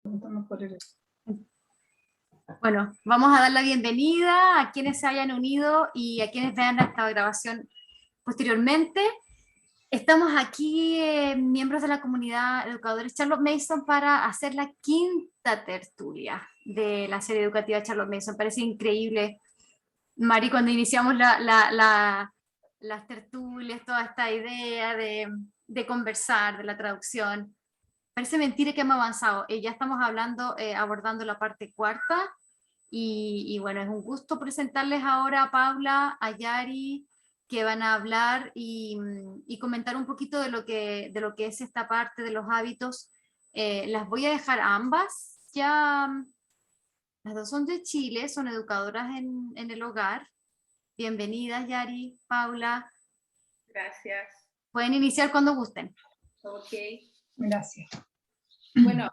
Bueno, vamos a dar la bienvenida a quienes se hayan unido y a quienes vean esta grabación posteriormente. Estamos aquí, miembros de la comunidad Educadores Charlotte Mason, para hacer la quinta tertulia de la serie educativa Charlotte Mason. Parece increíble, Mari, cuando iniciamos las tertulias, toda esta idea de conversar, de la traducción. Parece mentira que hemos avanzado. Ya estamos hablando, abordando la parte cuarta. Y bueno, es un gusto presentarles ahora a Paula, a Yari, que van a hablar y comentar un poquito de lo que es esta parte de los hábitos. Las voy a dejar a ambas. Ya las dos son de Chile, son educadoras en el hogar. Bienvenidas, Yari, Paula. Gracias. Pueden iniciar cuando gusten. Ok. Gracias. Bueno,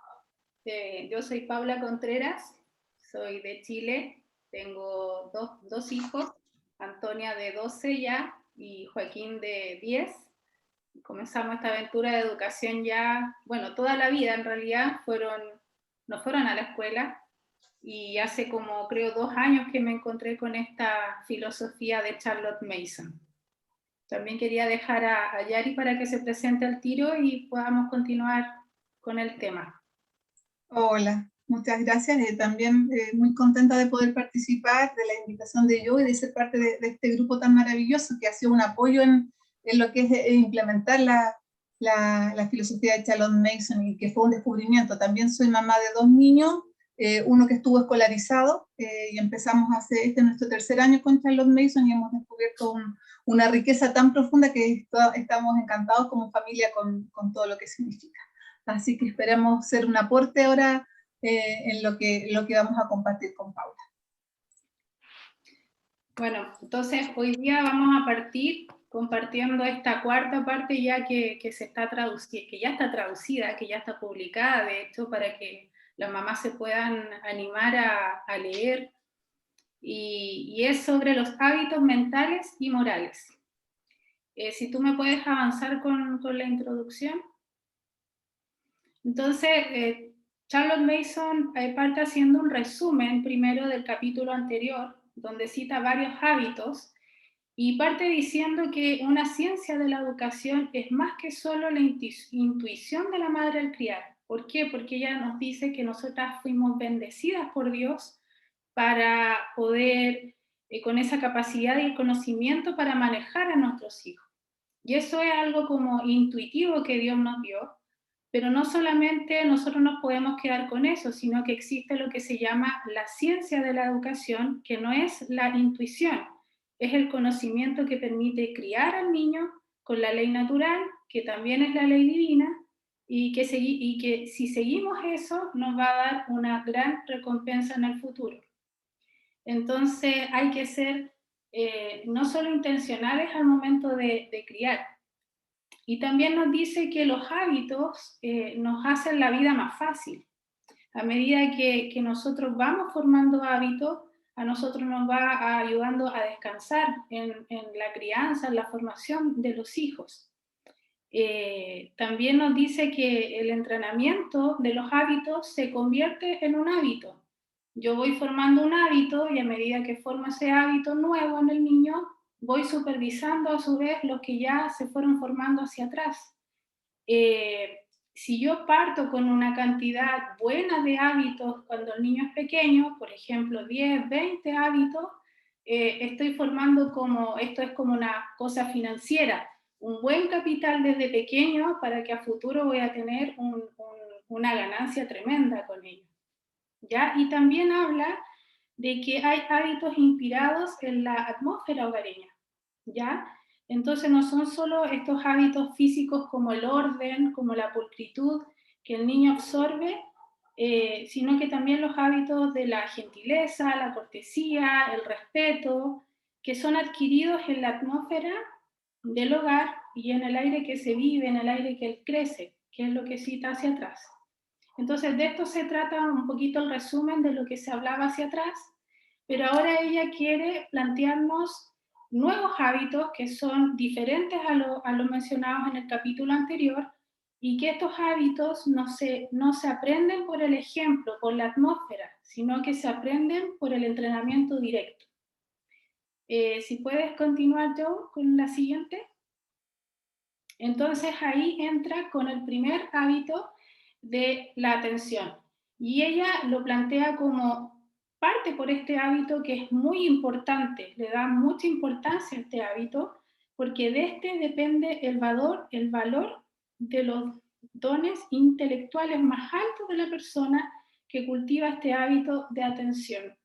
yo soy Paula Contreras, soy de Chile, tengo dos hijos, Antonia de 12 ya y Joaquín de 10. Comenzamos esta aventura de educación ya, bueno, toda la vida en realidad, no fueron a la escuela, y hace como creo 2 años que me encontré con esta filosofía de Charlotte Mason. También quería dejar a Yari para que se presente al tiro y podamos continuar con el tema. Hola, muchas gracias. También muy contenta de poder participar de la invitación de yo y de ser parte de este grupo tan maravilloso que ha sido un apoyo en lo que es implementar la filosofía de Charlotte Mason, y que fue un descubrimiento. También soy mamá de 2 niños, uno que estuvo escolarizado, y empezamos hace, este es nuestro tercer año con Charlotte Mason, y hemos descubierto una riqueza tan profunda que estamos encantados como familia con todo lo que significa. Así que esperamos ser un aporte ahora en lo que vamos a compartir con Paula. Bueno, entonces hoy día vamos a partir compartiendo esta cuarta parte ya que se está que ya está traducida, que ya está publicada, de hecho, para que las mamás se puedan animar a leer, y es sobre los hábitos mentales y morales. Si tú me puedes avanzar con la introducción. Entonces, Charlotte Mason parte haciendo un resumen primero del capítulo anterior, donde cita varios hábitos, y parte diciendo que una ciencia de la educación es más que solo la intuición de la madre al criar. ¿Por qué? Porque ella nos dice que nosotras fuimos bendecidas por Dios para poder, con esa capacidad y el conocimiento para manejar a nuestros hijos. Y eso es algo como intuitivo que Dios nos dio, pero no solamente nosotros nos podemos quedar con eso, sino que existe lo que se llama la ciencia de la educación, que no es la intuición, es el conocimiento que permite criar al niño con la ley natural, que también es la ley divina, y que si seguimos eso nos va a dar una gran recompensa en el futuro. Entonces hay que ser no solo intencionales al momento de criar. Y también nos dice que los hábitos nos hacen la vida más fácil. A medida que nosotros vamos formando hábitos, a nosotros nos va ayudando a descansar en la crianza, en la formación de los hijos. También nos dice que el entrenamiento de los hábitos se convierte en un hábito. Yo voy formando un hábito, y a medida que formo ese hábito nuevo en el niño, voy supervisando a su vez los que ya se fueron formando hacia atrás. Si yo parto con una cantidad buena de hábitos cuando el niño es pequeño, por ejemplo 10, 20 hábitos, estoy formando esto es como una cosa financiera, un buen capital desde pequeño para que a futuro voy a tener una ganancia tremenda con ello. ¿Ya? Y también habla de que hay hábitos inspirados en la atmósfera hogareña, ¿ya? Entonces no son solo estos hábitos físicos como el orden, como la pulcritud que el niño absorbe, sino que también los hábitos de la gentileza, la cortesía, el respeto, que son adquiridos en la atmósfera del hogar y en el aire que se vive, en el aire que él crece, que es lo que cita hacia atrás. Entonces de esto se trata un poquito el resumen de lo que se hablaba hacia atrás, pero ahora ella quiere plantearnos nuevos hábitos que son diferentes a los mencionados en el capítulo anterior, y que estos hábitos no se aprenden por el ejemplo, por la atmósfera, sino que se aprenden por el entrenamiento directo. Si puedes continuar, Joe, con la siguiente. Entonces ahí entra con el primer hábito de la atención. Y ella lo plantea como parte por este hábito que es muy importante, le da mucha importancia a este hábito, porque de este depende el valor de los dones intelectuales más altos de la persona que cultiva este hábito de atención.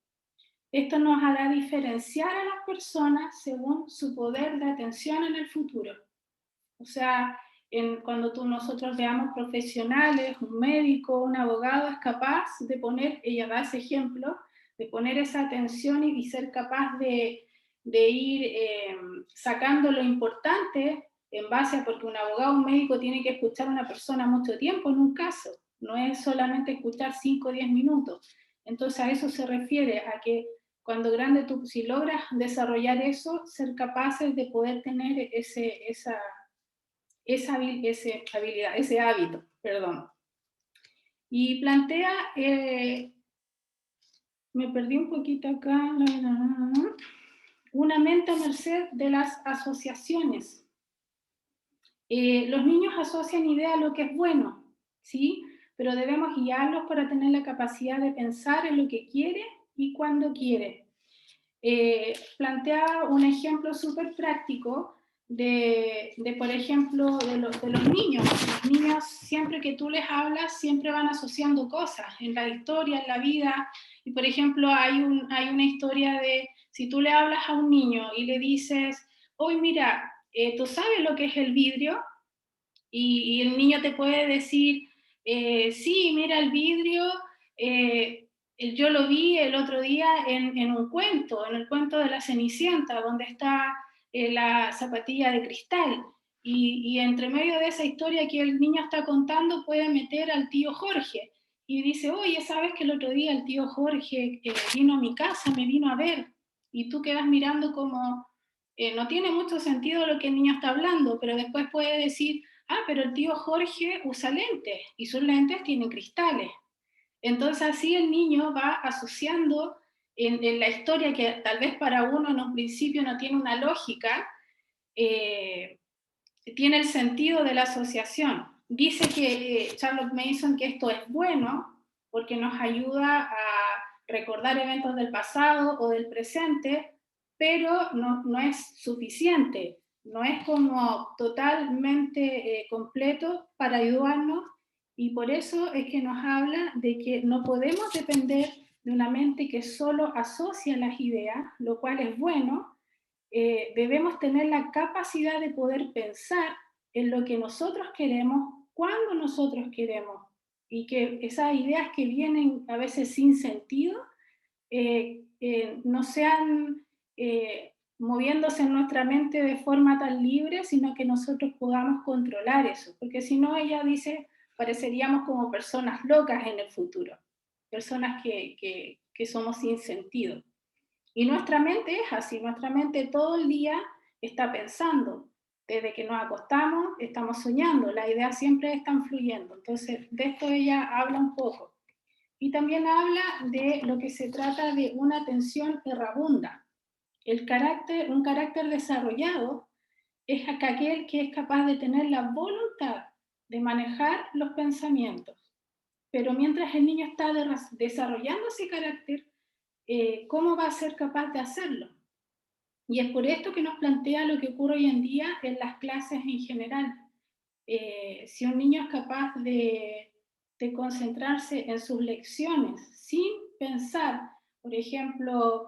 Esto nos hará diferenciar a las personas según su poder de atención en el futuro. O sea, cuando nosotros veamos profesionales, un médico, un abogado, es capaz de poner, ella da ese ejemplo, de poner esa atención y ser capaz de ir sacando lo importante en base a, porque un abogado, un médico tiene que escuchar a una persona mucho tiempo en un caso, no es solamente escuchar 5 o 10 minutos. Entonces a eso se refiere, a que cuando grande tú, si logras desarrollar eso, ser capaces de poder tener esa habilidad, ese hábito, perdón. Y plantea, me perdí un poquito acá, una mente a merced de las asociaciones. Los niños asocian ideas a lo que es bueno, ¿sí? Pero debemos guiarlos para tener la capacidad de pensar en lo que quiere y cuando quiere. Plantea un ejemplo súper práctico por ejemplo, de los niños. Los niños, siempre que tú les hablas, siempre van asociando cosas en la historia, en la vida. Y, por ejemplo, hay una historia de, si tú le hablas a un niño y le dices, hoy mira, ¿tú sabes lo que es el vidrio? Y el niño te puede decir, sí, mira el vidrio, yo lo vi el otro día en un cuento, en el cuento de la Cenicienta, donde está la zapatilla de cristal. Y entre medio de esa historia que el niño está contando puede meter al tío Jorge. Y dice, oye, ¿sabes que el otro día el tío Jorge vino a mi casa, me vino a ver? Y tú quedas mirando como, no tiene mucho sentido lo que el niño está hablando, pero después puede decir, pero el tío Jorge usa lentes y sus lentes tienen cristales. Entonces así el niño va asociando en la historia que tal vez para uno en un principio no tiene una lógica, tiene el sentido de la asociación. Dice que Charlotte Mason que esto es bueno porque nos ayuda a recordar eventos del pasado o del presente, pero no es suficiente, no es como totalmente completo para ayudarnos, y por eso es que nos habla de que no podemos depender de una mente que solo asocia las ideas, lo cual es bueno. Debemos tener la capacidad de poder pensar en lo que nosotros queremos, cuando nosotros queremos, y que esas ideas que vienen a veces sin sentido no sean moviéndose en nuestra mente de forma tan libre, sino que nosotros podamos controlar eso, porque si no, ella dice, pareceríamos como personas locas en el futuro, personas que somos sin sentido. Y nuestra mente es así, nuestra mente todo el día está pensando, desde que nos acostamos estamos soñando, las ideas siempre están fluyendo. Entonces, de esto ella habla un poco. Y también habla de lo que se trata de una atención errabunda. Un carácter desarrollado es aquel que es capaz de tener la voluntad de manejar los pensamientos. Pero mientras el niño está desarrollando ese carácter, ¿cómo va a ser capaz de hacerlo? Y es por esto que nos plantea lo que ocurre hoy en día en las clases en general. Si un niño es capaz de concentrarse en sus lecciones sin pensar, por ejemplo,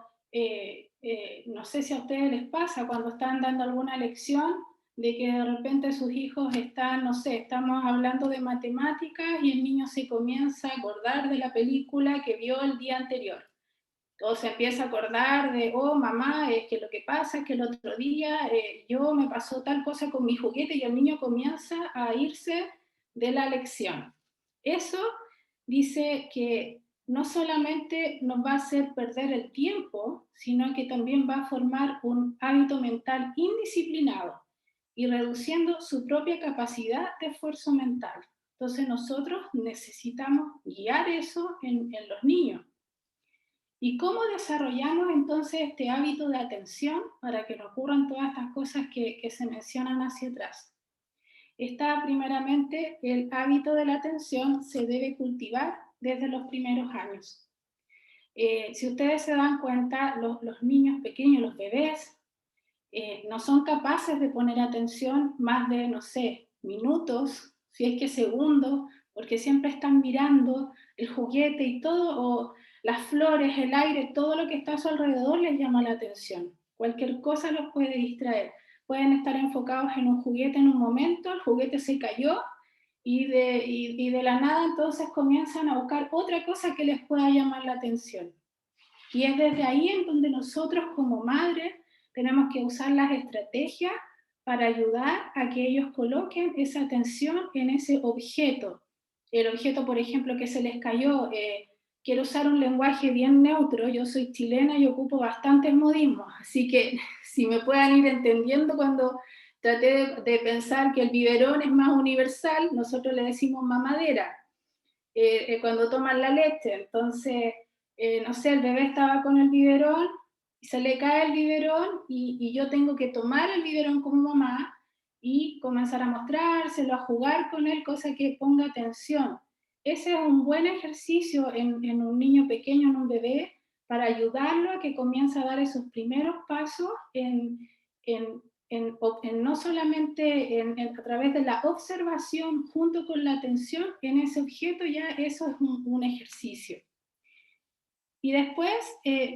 no sé si a ustedes les pasa cuando están dando alguna lección, de que de repente sus hijos están, no sé, estamos hablando de matemáticas y el niño se comienza a acordar de la película que vio el día anterior. O se empieza a acordar de, oh mamá, es que lo que pasa es que el otro día yo me pasó tal cosa con mi juguete, y el niño comienza a irse de la lección. Eso dice que no solamente nos va a hacer perder el tiempo, sino que también va a formar un hábito mental indisciplinado. y reduciendo su propia capacidad de esfuerzo mental. Entonces nosotros necesitamos guiar eso en los niños. ¿Y cómo desarrollamos entonces este hábito de atención para que no ocurran todas estas cosas que se mencionan hacia atrás? Está primeramente el hábito de la atención se debe cultivar desde los primeros años. Si ustedes se dan cuenta, los niños pequeños, los bebés, no son capaces de poner atención más de, no sé, minutos, si es que segundos, porque siempre están mirando el juguete y todo, o las flores, el aire, todo lo que está a su alrededor les llama la atención. Cualquier cosa los puede distraer. Pueden estar enfocados en un juguete en un momento, el juguete se cayó, y de la nada entonces comienzan a buscar otra cosa que les pueda llamar la atención. Y es desde ahí en donde nosotros como madres tenemos que usar las estrategias para ayudar a que ellos coloquen esa atención en ese objeto. El objeto, por ejemplo, que se les cayó, quiero usar un lenguaje bien neutro, yo soy chilena y ocupo bastantes modismos, así que si me puedan ir entendiendo cuando traté de pensar que el biberón es más universal, nosotros le decimos mamadera, cuando toman la leche, entonces, no sé, el bebé estaba con el biberón, y se le cae el biberón y yo tengo que tomar el biberón como mamá y comenzar a mostrárselo, a jugar con él, cosa que ponga atención. Ese es un buen ejercicio en un niño pequeño, en un bebé, para ayudarlo a que comience a dar esos primeros pasos no solamente a través de la observación junto con la atención en ese objeto, ya eso es un ejercicio. Y después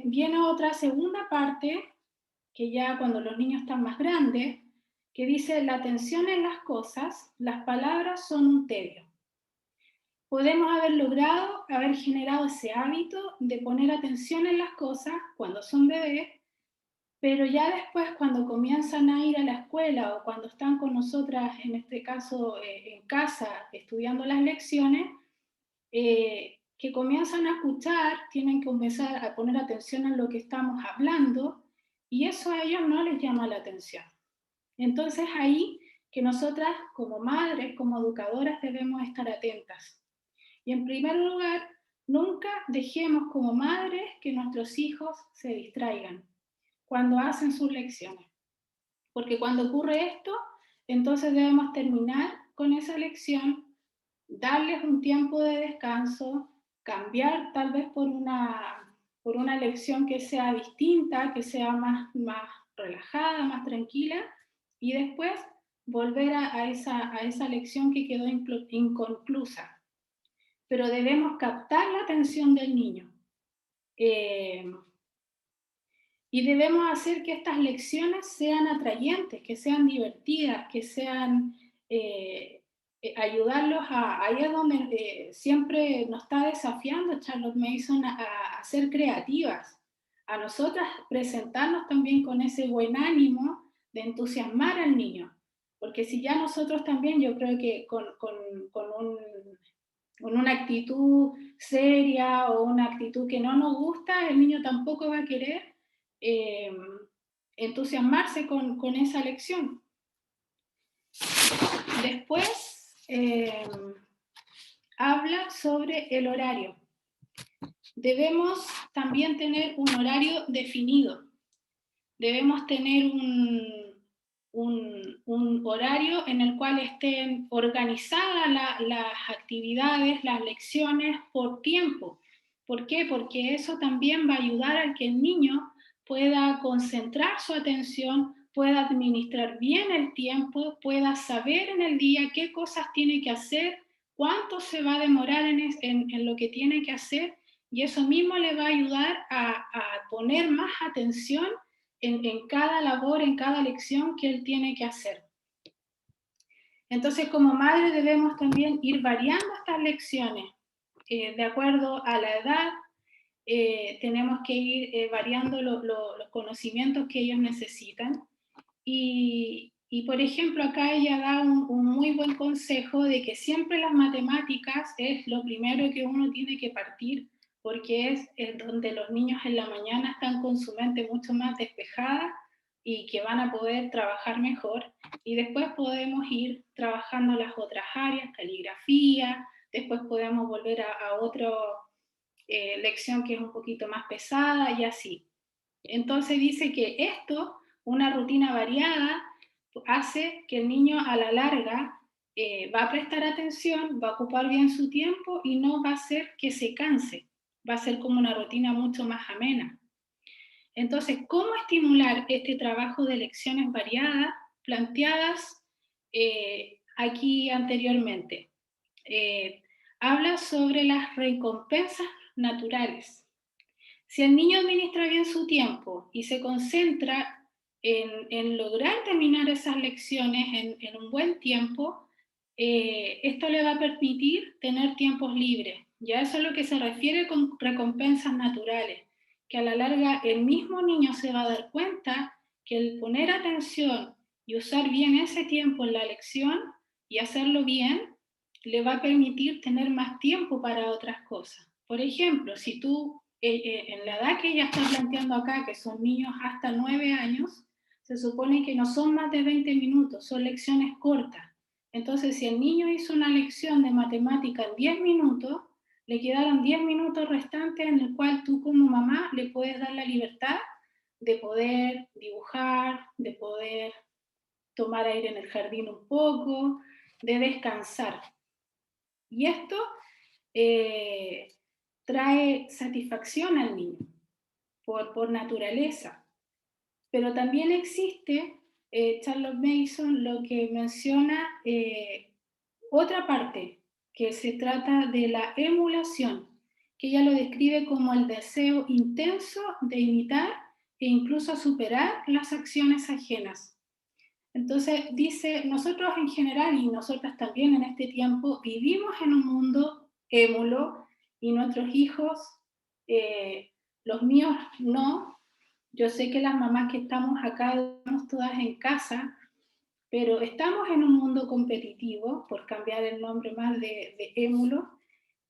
viene otra segunda parte, que ya cuando los niños están más grandes, que dice la atención en las cosas, las palabras son un tedio. Podemos haber logrado, haber generado ese hábito de poner atención en las cosas cuando son bebés, pero ya después cuando comienzan a ir a la escuela o cuando están con nosotras, en este caso en casa, estudiando las lecciones, que comienzan a escuchar, tienen que comenzar a poner atención en lo que estamos hablando y eso a ellos no les llama la atención. Entonces ahí que nosotras como madres, como educadoras debemos estar atentas. Y en primer lugar, nunca dejemos como madres que nuestros hijos se distraigan cuando hacen sus lecciones. Porque cuando ocurre esto, entonces debemos terminar con esa lección, darles un tiempo de descanso, cambiar tal vez por una lección que sea distinta, que sea más relajada, más tranquila, y después volver a esa lección que quedó inconclusa. Pero debemos captar la atención del niño. Y debemos hacer que estas lecciones sean atrayentes, que sean divertidas, que sean ayudarlos ahí es donde siempre nos está desafiando Charlotte Mason a ser creativas, a nosotras presentarnos también con ese buen ánimo de entusiasmar al niño, porque si ya nosotros también, yo creo que con una actitud seria o una actitud que no nos gusta, el niño tampoco va a querer entusiasmarse con esa lección. Después habla sobre el horario. Debemos también tener un horario definido. Debemos tener un horario en el cual estén organizadas las actividades, las lecciones por tiempo. ¿Por qué? Porque eso también va a ayudar a que el niño pueda concentrar su atención, pueda administrar bien el tiempo, pueda saber en el día qué cosas tiene que hacer, cuánto se va a demorar en lo que tiene que hacer, y eso mismo le va a ayudar a poner más atención en cada labor, en cada lección que él tiene que hacer. Entonces, como madre debemos también ir variando estas lecciones de acuerdo a la edad. Tenemos que ir variando los conocimientos que ellos necesitan. Y por ejemplo, acá ella da un muy buen consejo de que siempre las matemáticas es lo primero que uno tiene que partir, porque es donde los niños en la mañana están con su mente mucho más despejada y que van a poder trabajar mejor, y después podemos ir trabajando las otras áreas, caligrafía, después podemos volver a otra lección que es un poquito más pesada y así. Entonces dice que esto, una rutina variada, hace que el niño a la larga va a prestar atención, va a ocupar bien su tiempo y no va a hacer que se canse, va a ser como una rutina mucho más amena. Entonces, ¿cómo estimular este trabajo de lecciones variadas planteadas aquí anteriormente? Habla sobre las recompensas naturales. Si el niño administra bien su tiempo y se concentra en lograr terminar esas lecciones en un buen tiempo, esto le va a permitir tener tiempos libres. Ya eso es lo que se refiere con recompensas naturales, que a la larga el mismo niño se va a dar cuenta que el poner atención y usar bien ese tiempo en la lección y hacerlo bien, le va a permitir tener más tiempo para otras cosas. Por ejemplo, si tú en la edad que ella está planteando acá, que son niños hasta 9 años, se supone que no son más de 20 minutos, son lecciones cortas. Entonces, si el niño hizo una lección de matemática en 10 minutos, le quedaron 10 minutos restantes en el cual tú como mamá le puedes dar la libertad de poder dibujar, de poder tomar aire en el jardín un poco, de descansar. Y esto trae satisfacción al niño por naturaleza. Pero también existe, Charles Mason lo que menciona otra parte, que se trata de la emulación, que ella lo describe como el deseo intenso de imitar e incluso superar las acciones ajenas. Entonces dice, nosotros en general y nosotras también en este tiempo vivimos en un mundo émulo y nuestros hijos, los míos no. Yo sé que las mamás que estamos acá, estamos todas en casa, pero estamos en un mundo competitivo, por cambiar el nombre más de émulo,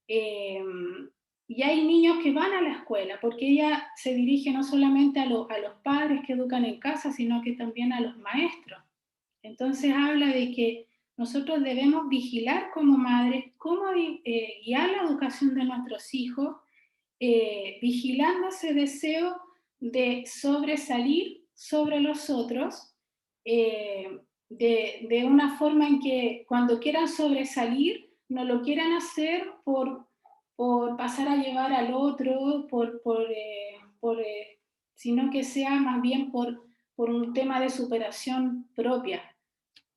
y hay niños que van a la escuela, porque ella se dirige no solamente a los padres que educan en casa, sino que también a los maestros. Entonces habla de que nosotros debemos vigilar como madres cómo guiar la educación de nuestros hijos, vigilando ese deseo de sobresalir sobre los otros, de una forma en que cuando quieran sobresalir, no lo quieran hacer por pasar a llevar al otro, sino que sea más bien por un tema de superación propia.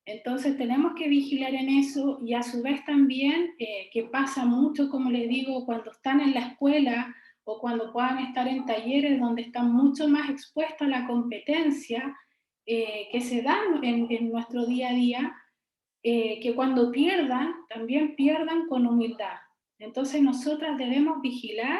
Entonces tenemos que vigilar en eso y a su vez también, que pasa mucho, como les digo, cuando están en la escuela o cuando puedan estar en talleres donde están mucho más expuestos a la competencia que se dan en nuestro día a día, que cuando pierdan, también pierdan con humildad. Entonces nosotras debemos vigilar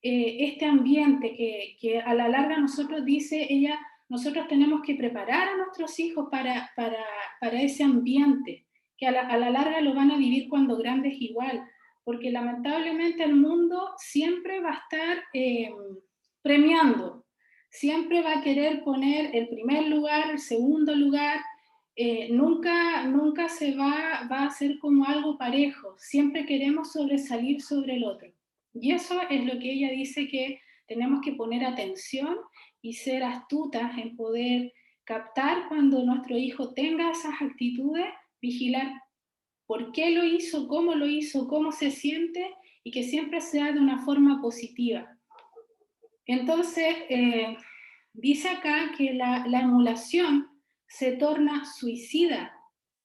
este ambiente que a la larga nosotros, dice ella, nosotros tenemos que preparar a nuestros hijos para ese ambiente, que a la larga lo van a vivir cuando grandes igual, porque lamentablemente el mundo siempre va a estar premiando, siempre va a querer poner el primer lugar, el segundo lugar, nunca se va a hacer como algo parejo, siempre queremos sobresalir sobre el otro. Y eso es lo que ella dice, que tenemos que poner atención y ser astutas en poder captar cuando nuestro hijo tenga esas actitudes, vigilar por qué lo hizo, cómo se siente, y que siempre sea de una forma positiva. Entonces, dice acá que la emulación se torna suicida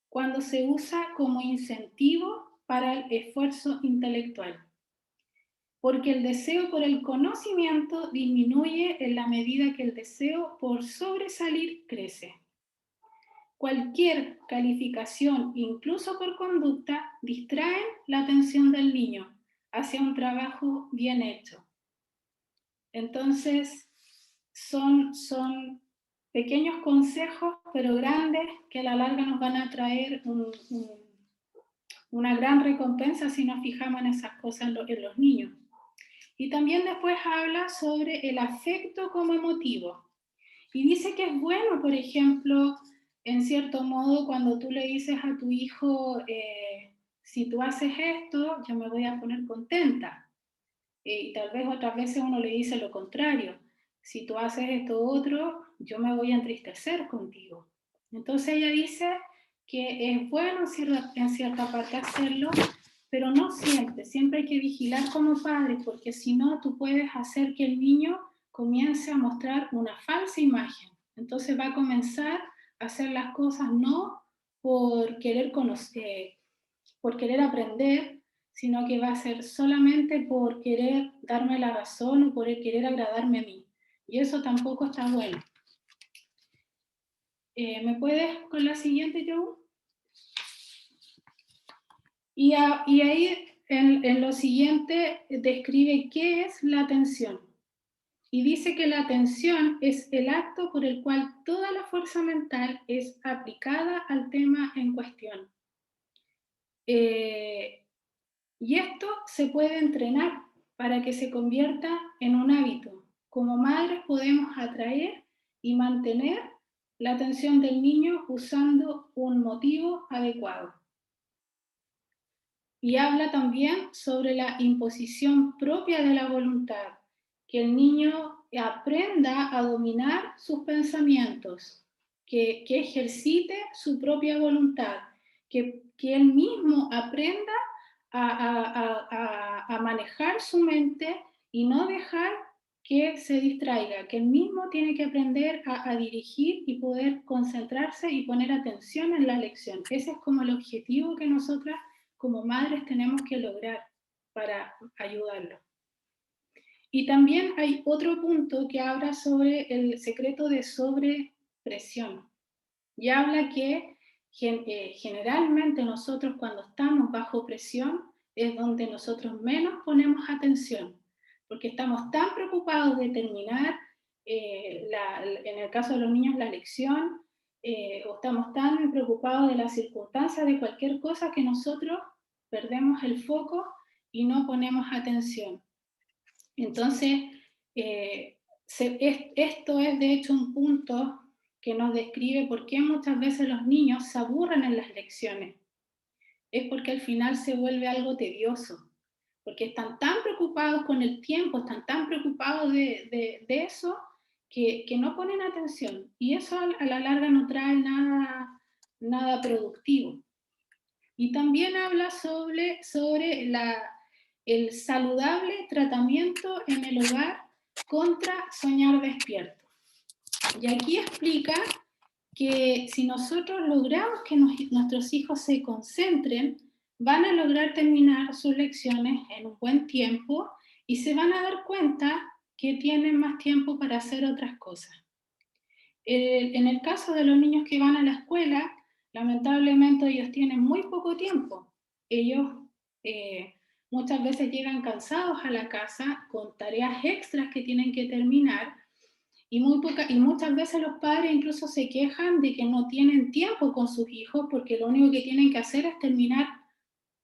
cuando se usa como incentivo para el esfuerzo intelectual, porque el deseo por el conocimiento disminuye en la medida que el deseo por sobresalir crece. Cualquier calificación, incluso por conducta, distrae la atención del niño hacia un trabajo bien hecho. Entonces, son pequeños consejos, pero grandes, que a la larga nos van a traer una gran recompensa si nos fijamos en esas cosas en los niños. Y también después habla sobre el afecto como emotivo. Y dice que es bueno, por ejemplo, en cierto modo, cuando tú le dices a tu hijo, si tú haces esto, yo me voy a poner contenta. Y tal vez otras veces uno le dice lo contrario. Si tú haces esto otro, yo me voy a entristecer contigo. Entonces ella dice que es bueno en cierta parte hacerlo, pero no siempre. Siempre hay que vigilar como padres, porque si no, tú puedes hacer que el niño comience a mostrar una falsa imagen. Entonces va a comenzar a hacer las cosas no por querer conocer, por querer aprender, sino que va a ser solamente por querer darme la razón o por querer agradarme a mí. Y eso tampoco está bueno. ¿Me puedes con la siguiente, Joe? Y ahí en lo siguiente describe qué es la atención. Y dice que la atención es el acto por el cual toda la fuerza mental es aplicada al tema en cuestión. Y esto se puede entrenar para que se convierta en un hábito. Como madres podemos atraer y mantener la atención del niño usando un motivo adecuado. Y habla también sobre la imposición propia de la voluntad, que el niño aprenda a dominar sus pensamientos, que ejercite su propia voluntad, que él mismo aprenda a manejar su mente y no dejar que se distraiga, que él mismo tiene que aprender a dirigir y poder concentrarse y poner atención en la lección. Ese es como el objetivo que nosotras como madres tenemos que lograr para ayudarlo. Y también hay otro punto que habla sobre el secreto de sobrepresión. Y habla que generalmente nosotros cuando estamos bajo presión es donde nosotros menos ponemos atención, porque estamos tan preocupados de terminar, en el caso de los niños, la lección, o estamos tan preocupados de las circunstancias de cualquier cosa que nosotros perdemos el foco y no ponemos atención. Entonces, esto es de hecho un punto que nos describe por qué muchas veces los niños se aburren en las lecciones. Es porque al final se vuelve algo tedioso, porque están tan preocupados con el tiempo, están tan preocupados de eso, que no ponen atención. Y eso a la larga no trae nada productivo. Y también habla sobre el saludable tratamiento en el hogar contra soñar despierto. Y aquí explica que si nosotros logramos que nuestros hijos se concentren, van a lograr terminar sus lecciones en un buen tiempo y se van a dar cuenta que tienen más tiempo para hacer otras cosas. En el caso de los niños que van a la escuela, lamentablemente ellos tienen muy poco tiempo. Ellos muchas veces llegan cansados a la casa con tareas extras que tienen que terminar y muchas veces los padres incluso se quejan de que no tienen tiempo con sus hijos porque lo único que tienen que hacer es terminar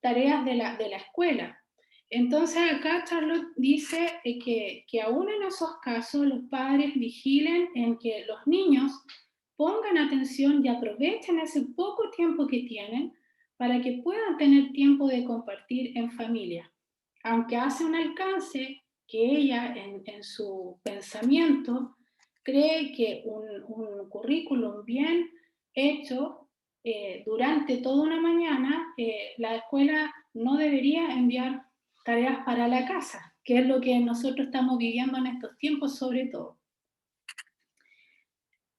tareas de la escuela. Entonces acá Charlotte dice que aún en esos casos los padres vigilen en que los niños pongan atención y aprovechen ese poco tiempo que tienen para que puedan tener tiempo de compartir en familia. Aunque hace un alcance que ella en su pensamiento cree que un currículum bien hecho durante toda una mañana, la escuela no debería enviar tareas para la casa, que es lo que nosotros estamos viviendo en estos tiempos sobre todo.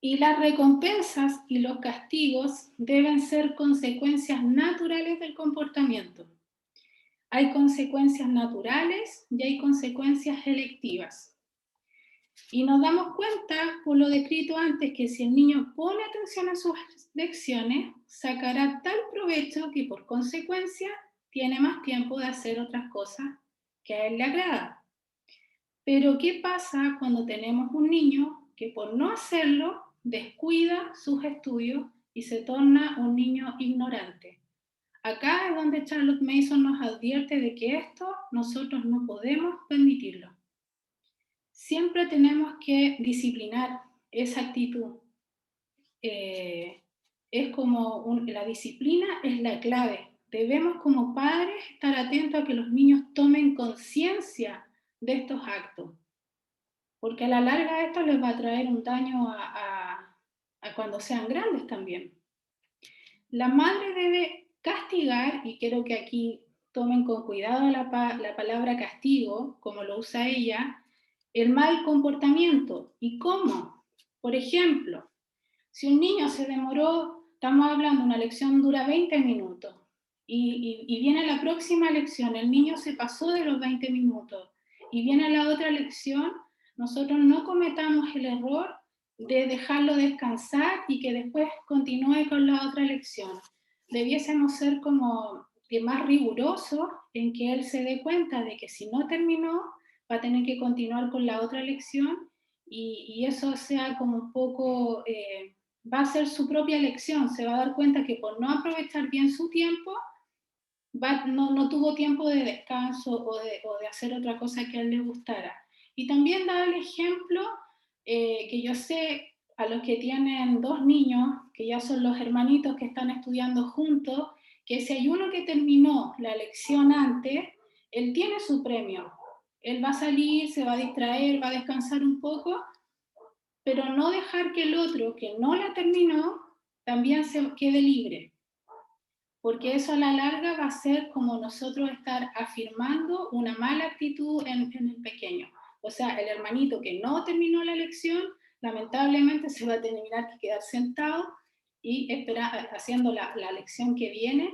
Y las recompensas y los castigos deben ser consecuencias naturales del comportamiento. Hay consecuencias naturales y hay consecuencias electivas. Y nos damos cuenta, por lo descrito antes, que si el niño pone atención a sus lecciones, sacará tal provecho que por consecuencia tiene más tiempo de hacer otras cosas que a él le agrada. Pero ¿qué pasa cuando tenemos un niño que por no hacerlo descuida sus estudios y se torna un niño ignorante? Acá es donde Charlotte Mason nos advierte de que esto nosotros no podemos permitirlo. Siempre tenemos que disciplinar esa actitud. Es como la disciplina es la clave. Debemos como padres estar atentos a que los niños tomen conciencia de estos actos, porque a la larga esto les va a traer un daño a cuando sean grandes también. La madre debe castigar, y quiero que aquí tomen con cuidado la palabra castigo, como lo usa ella, el mal comportamiento. ¿Y cómo? Por ejemplo, si un niño se demoró, estamos hablando, una lección dura 20 minutos, y viene la próxima lección, el niño se pasó de los 20 minutos, y viene la otra lección, nosotros no cometamos el error de dejarlo descansar y que después continúe con la otra lección. Debiésemos ser como más rigurosos en que él se dé cuenta de que si no terminó, va a tener que continuar con la otra lección, y eso sea como un poco, va a ser su propia elección, se va a dar cuenta que por no aprovechar bien su tiempo, no tuvo tiempo de descanso o de hacer otra cosa que a él le gustara. Y también dar el ejemplo, que yo sé a los que tienen 2 niños, que ya son los hermanitos que están estudiando juntos, que si hay uno que terminó la lección antes, él tiene su premio. Él va a salir, se va a distraer, va a descansar un poco, pero no dejar que el otro que no la terminó también se quede libre, porque eso a la larga va a ser como nosotros estar afirmando una mala actitud en el pequeño. O sea, el hermanito que no terminó la lección, lamentablemente se va a tener que quedar sentado y esperar, haciendo la lección que viene,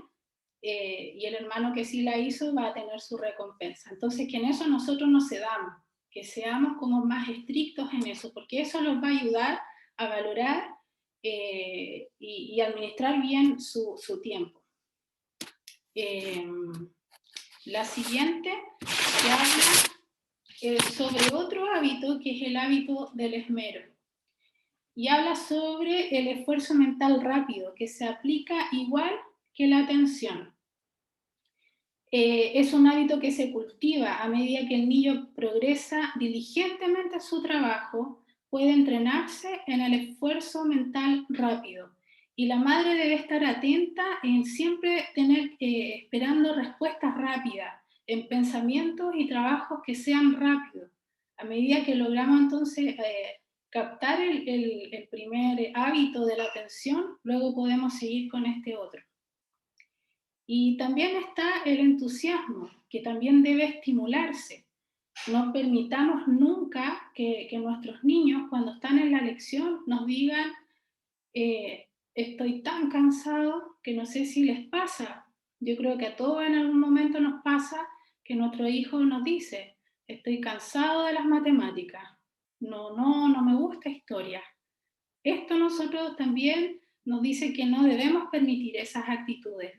y el hermano que sí la hizo va a tener su recompensa. Entonces, que en eso nosotros no cedamos, que seamos como más estrictos en eso, porque eso nos va a ayudar a valorar, y administrar bien su tiempo. La siguiente que habla sobre otro hábito, que es el hábito del esmero, y habla sobre el esfuerzo mental rápido, que se aplica igual que la atención. Es un hábito que se cultiva a medida que el niño progresa diligentemente en su trabajo, puede entrenarse en el esfuerzo mental rápido. Y la madre debe estar atenta en siempre tener, esperando respuestas rápidas, en pensamientos y trabajos que sean rápidos. A medida que logramos entonces captar el primer hábito de la atención, luego podemos seguir con este otro. Y también está el entusiasmo, que también debe estimularse. No permitamos nunca que nuestros niños, cuando están en la lección, nos digan, estoy tan cansado que no sé si les pasa. Yo creo que a todos en algún momento nos pasa que nuestro hijo nos dice, estoy cansado de las matemáticas, no me gusta historia. Esto nosotros también nos dice que no debemos permitir esas actitudes,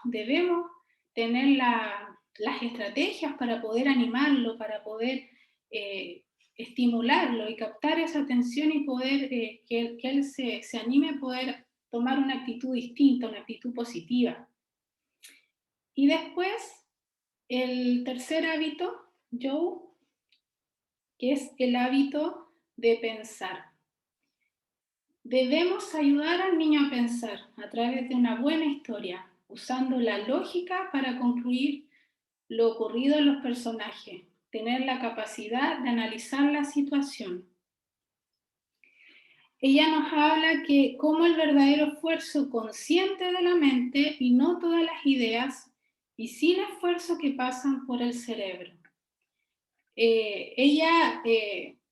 debemos tener las estrategias para poder animarlo, para poder estimularlo y captar esa atención y poder que él se anime a poder tomar una actitud distinta, una actitud positiva. Y después, el tercer hábito, Joe, que es el hábito de pensar. Debemos ayudar al niño a pensar a través de una buena historia, usando la lógica para concluir lo ocurrido en los personajes, tener la capacidad de analizar la situación. Ella nos habla que como el verdadero esfuerzo consciente de la mente y no todas las ideas y sin esfuerzo que pasan por el cerebro. Ella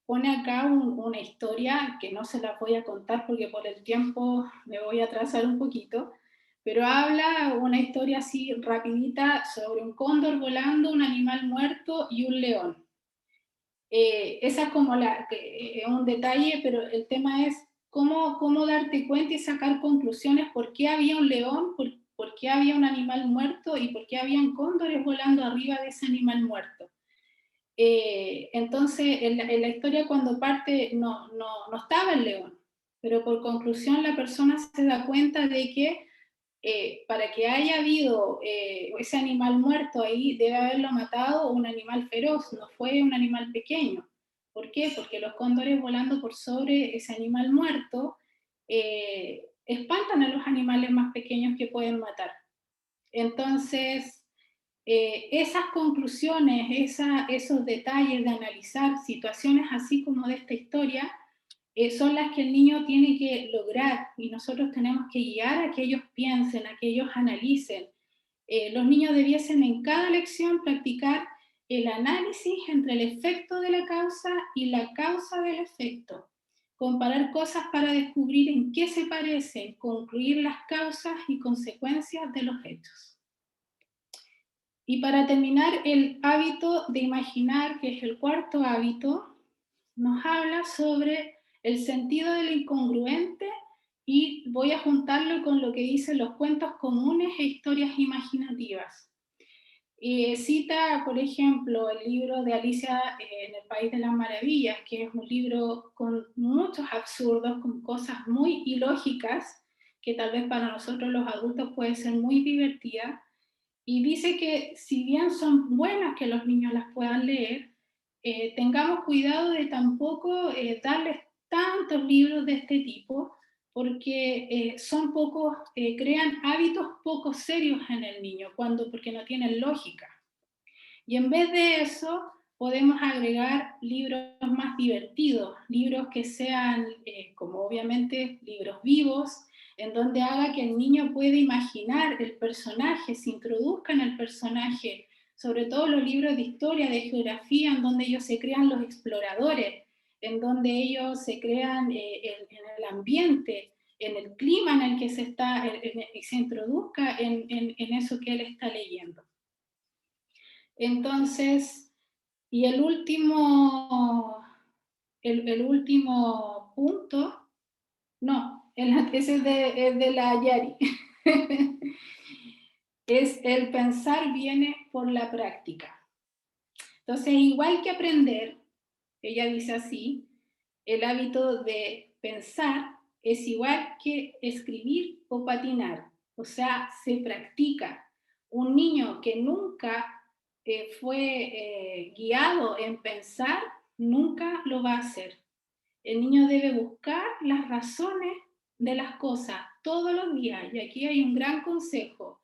pone acá una historia que no se la voy a contar porque por el tiempo me voy a atrasar un poquito, pero habla una historia así rapidita sobre un cóndor volando, un animal muerto y un león. Esa es como un detalle, pero el tema es cómo darte cuenta y sacar conclusiones por qué había un león, por qué había un animal muerto y por qué habían cóndores volando arriba de ese animal muerto. Entonces, en la historia cuando parte no estaba el león, pero por conclusión la persona se da cuenta de que para que haya habido ese animal muerto ahí, debe haberlo matado un animal feroz, no fue un animal pequeño, ¿Por qué? Porque los cóndores volando por sobre ese animal muerto espantan a los animales más pequeños que pueden matar. Entonces, esas conclusiones, esos detalles de analizar situaciones así como de esta historia, son las que el niño tiene que lograr, y nosotros tenemos que guiar a que ellos piensen, a que ellos analicen. Los niños debiesen en cada lección practicar el análisis entre el efecto de la causa y la causa del efecto, comparar cosas para descubrir en qué se parecen, concluir las causas y consecuencias de los hechos. Y para terminar, el hábito de imaginar, que es el cuarto hábito, nos habla sobre el sentido de lo incongruente, y voy a juntarlo con lo que dicen los cuentos comunes e historias imaginativas. Cita, por ejemplo, el libro de Alicia en el País de las Maravillas, que es un libro con muchos absurdos, con cosas muy ilógicas, que tal vez para nosotros los adultos puede ser muy divertida, y dice que si bien son buenas que los niños las puedan leer, tengamos cuidado de tampoco darles tantos libros de este tipo, porque son pocos, crean hábitos poco serios en el niño, porque no tienen lógica. Y en vez de eso, podemos agregar libros más divertidos, libros que sean, como obviamente, libros vivos, en donde haga que el niño pueda imaginar el personaje, se introduzca en el personaje, sobre todo los libros de historia, de geografía, en donde ellos se crean los exploradores, en donde ellos se crean en el ambiente, en el clima en el que se está, y se introduzca en eso que él está leyendo. Entonces, y el último punto, no, ese es de la Yari, es el pensar viene por la práctica. Entonces, igual que aprender, ella dice así, el hábito de pensar es igual que escribir o patinar, o sea, se practica. Un niño que nunca fue guiado en pensar, nunca lo va a hacer. El niño debe buscar las razones de las cosas todos los días, y aquí hay un gran consejo.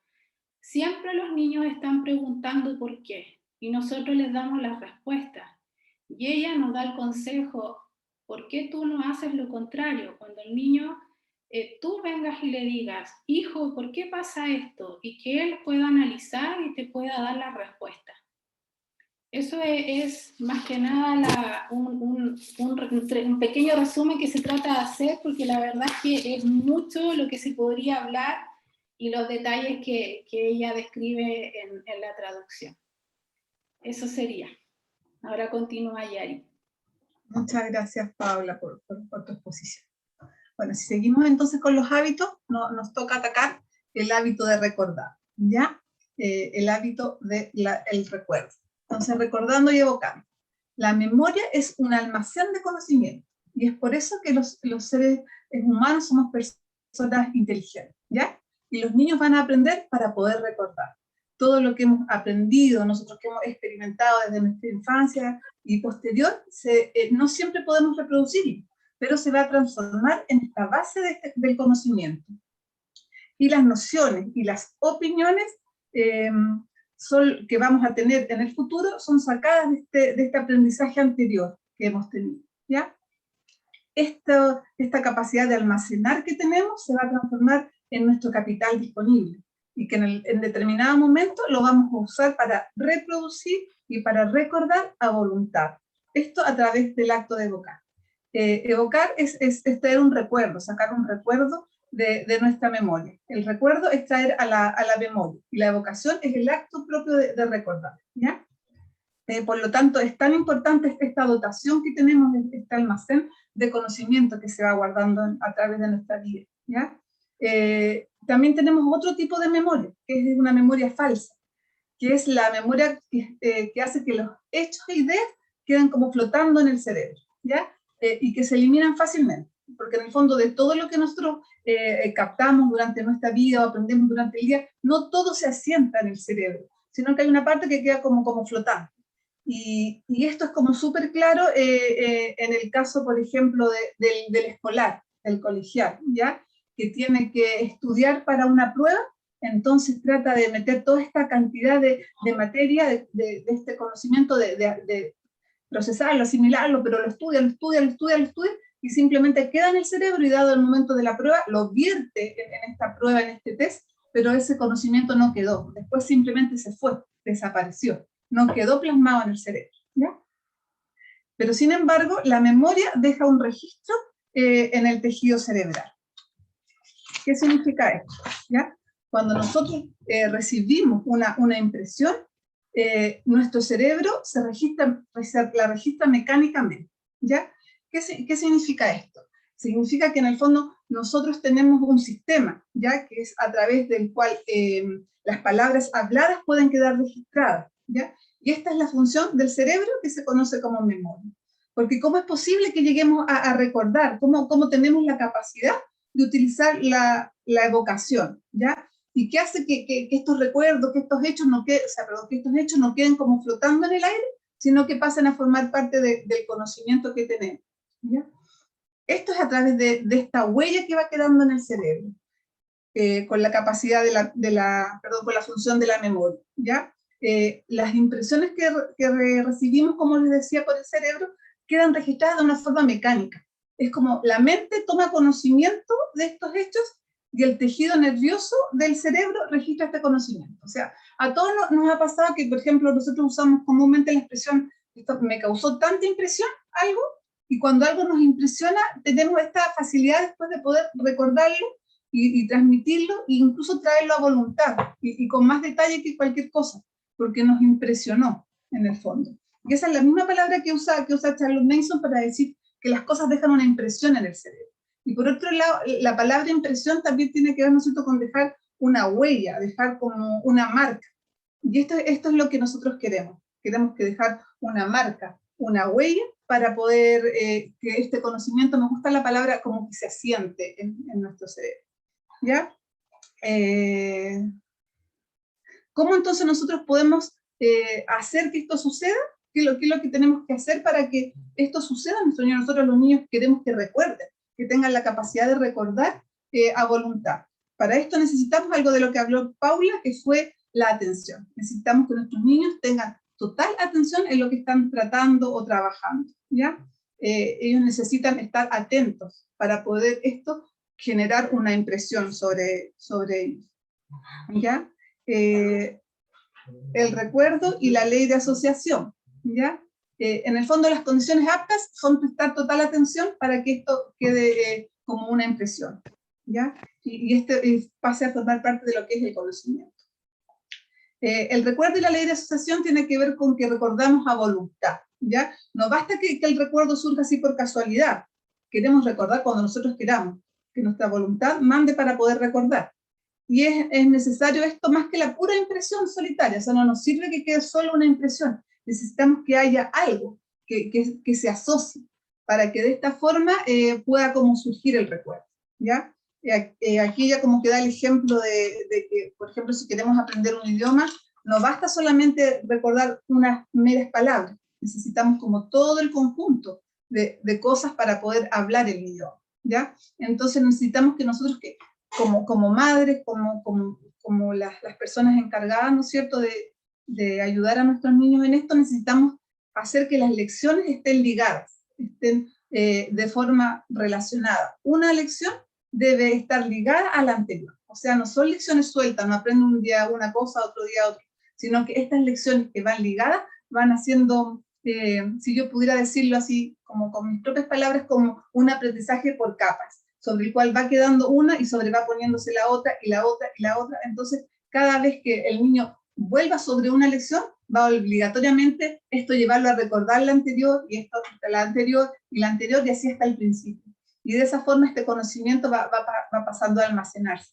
Siempre los niños están preguntando por qué, y nosotros les damos las respuestas. Y ella nos da el consejo, ¿por qué tú no haces lo contrario? Cuando el niño, tú vengas y le digas, hijo, ¿por qué pasa esto? Y que él pueda analizar y te pueda dar la respuesta. Eso es más que nada un pequeño resumen que se trata de hacer, porque la verdad es que es mucho lo que se podría hablar y los detalles que ella describe en la traducción. Eso sería. Ahora continúa Yari. Muchas gracias, Paula, por tu exposición. Bueno, si seguimos entonces con los hábitos, nos toca atacar el hábito de recordar, ¿ya? El hábito del recuerdo. Entonces, recordando y evocando. La memoria es un almacén de conocimiento, y es por eso que los seres humanos somos personas inteligentes, ¿ya? Y los niños van a aprender para poder recordar. Todo lo que hemos aprendido, nosotros que hemos experimentado desde nuestra infancia y posterior, no siempre podemos reproducirlo, pero se va a transformar en esta base del conocimiento. Y las nociones y las opiniones que vamos a tener en el futuro son sacadas de este aprendizaje anterior que hemos tenido, ¿ya? Esta capacidad de almacenar que tenemos se va a transformar en nuestro capital disponible, y que en determinado momento lo vamos a usar para reproducir y para recordar a voluntad. Esto a través del acto de evocar. Evocar es traer un recuerdo, sacar un recuerdo de nuestra memoria. El recuerdo es traer a la memoria, y la evocación es el acto propio de recordar, ¿ya? Por lo tanto, es tan importante esta dotación que tenemos, este almacén de conocimiento que se va guardando a través de nuestra vida, ¿ya? También tenemos otro tipo de memoria, que es una memoria falsa, que es la memoria que hace que los hechos e ideas queden como flotando en el cerebro, ¿ya? Y que se eliminan fácilmente, porque en el fondo de todo lo que nosotros captamos durante nuestra vida o aprendemos durante el día, no todo se asienta en el cerebro, sino que hay una parte que queda como flotando. Y esto es como súper claro en el caso, por ejemplo, del escolar, del colegial, ¿ya? Que tiene que estudiar para una prueba, entonces trata de meter toda esta cantidad de materia, de este conocimiento, de procesarlo, asimilarlo, pero lo estudia, y simplemente queda en el cerebro y dado el momento de la prueba, lo vierte en esta prueba, en este test, pero ese conocimiento no quedó, después simplemente se fue, desapareció, no quedó plasmado en el cerebro, ¿ya? Pero sin embargo, la memoria deja un registro en el tejido cerebral. ¿Qué significa esto? ¿Ya? Cuando nosotros recibimos una impresión, nuestro cerebro la registra mecánicamente, ¿ya? ¿Qué significa esto? Significa que en el fondo nosotros tenemos un sistema, ¿ya? Que es a través del cual las palabras habladas pueden quedar registradas, ¿ya? Y esta es la función del cerebro que se conoce como memoria. Porque ¿cómo es posible que lleguemos a recordar? ¿Cómo tenemos la capacidad de utilizar la evocación, ¿ya? ¿Y qué hace que estos recuerdos, que estos hechos que estos hechos no queden como flotando en el aire, sino que pasen a formar parte del conocimiento que tenemos, ¿ya? Esto es a través de esta huella que va quedando en el cerebro, con la capacidad con la función de la memoria, ¿ya? Las impresiones que recibimos, como les decía, por el cerebro, quedan registradas de una forma mecánica. Es como la mente toma conocimiento de estos hechos y el tejido nervioso del cerebro registra este conocimiento. O sea, a todos nos ha pasado que, por ejemplo, nosotros usamos comúnmente la expresión, esto me causó tanta impresión, algo, y cuando algo nos impresiona, tenemos esta facilidad después de poder recordarlo y transmitirlo, e incluso traerlo a voluntad, y con más detalle que cualquier cosa, porque nos impresionó, en el fondo. Y esa es la misma palabra que usa Charles Mason para decir que las cosas dejan una impresión en el cerebro. Y por otro lado, la palabra impresión también tiene que ver, ¿no es cierto?, con dejar una huella, dejar como una marca. Y esto es lo que nosotros queremos. Queremos que dejar una marca, una huella, para poder que este conocimiento, me gusta la palabra, como que se asiente en nuestro cerebro. ¿Ya? ¿Cómo entonces nosotros podemos hacer que esto suceda? ¿Qué es lo que tenemos que hacer para que esto suceda? Nosotros los niños queremos que recuerden, que tengan la capacidad de recordar a voluntad. Para esto necesitamos algo de lo que habló Paula, que fue la atención. Necesitamos que nuestros niños tengan total atención en lo que están tratando o trabajando, ¿ya? Ellos necesitan estar atentos para poder esto generar una impresión sobre ellos, ¿ya? El recuerdo y la ley de asociación, ¿ya? En el fondo las condiciones aptas son prestar total atención para que esto quede como una impresión, ¿ya? Y esto pase a formar parte de lo que es el conocimiento. El recuerdo y la ley de asociación tiene que ver con que recordamos a voluntad, ¿ya? No basta que el recuerdo surja así por casualidad. Queremos recordar cuando nosotros queramos, que nuestra voluntad mande para poder recordar. Y es necesario esto más que la pura impresión solitaria, o sea, no nos sirve que quede solo una impresión, necesitamos que haya algo que se asocie, para que de esta forma pueda como surgir el recuerdo, ¿ya? Aquí ya como que da el ejemplo de que, por ejemplo, si queremos aprender un idioma, no basta solamente recordar unas meras palabras, necesitamos como todo el conjunto de cosas para poder hablar el idioma, ¿ya? Entonces necesitamos que nosotros, como madres, como las personas encargadas, ¿no es cierto?, de ayudar a nuestros niños en esto, necesitamos hacer que las lecciones estén ligadas, estén de forma relacionada. Una lección debe estar ligada a la anterior, o sea, no son lecciones sueltas, no aprendo un día una cosa, otro día otra, sino que estas lecciones que van ligadas van haciendo, si yo pudiera decirlo así, como con mis propias palabras, como un aprendizaje por capas, sobre el cual va quedando una y sobre va poniéndose la otra y la otra y la otra. Entonces, cada vez que el niño vuelva sobre una lección, va obligatoriamente esto llevarlo a recordar la anterior, y esto la anterior, y la anterior, y así hasta el principio. Y de esa forma este conocimiento va pasando a almacenarse.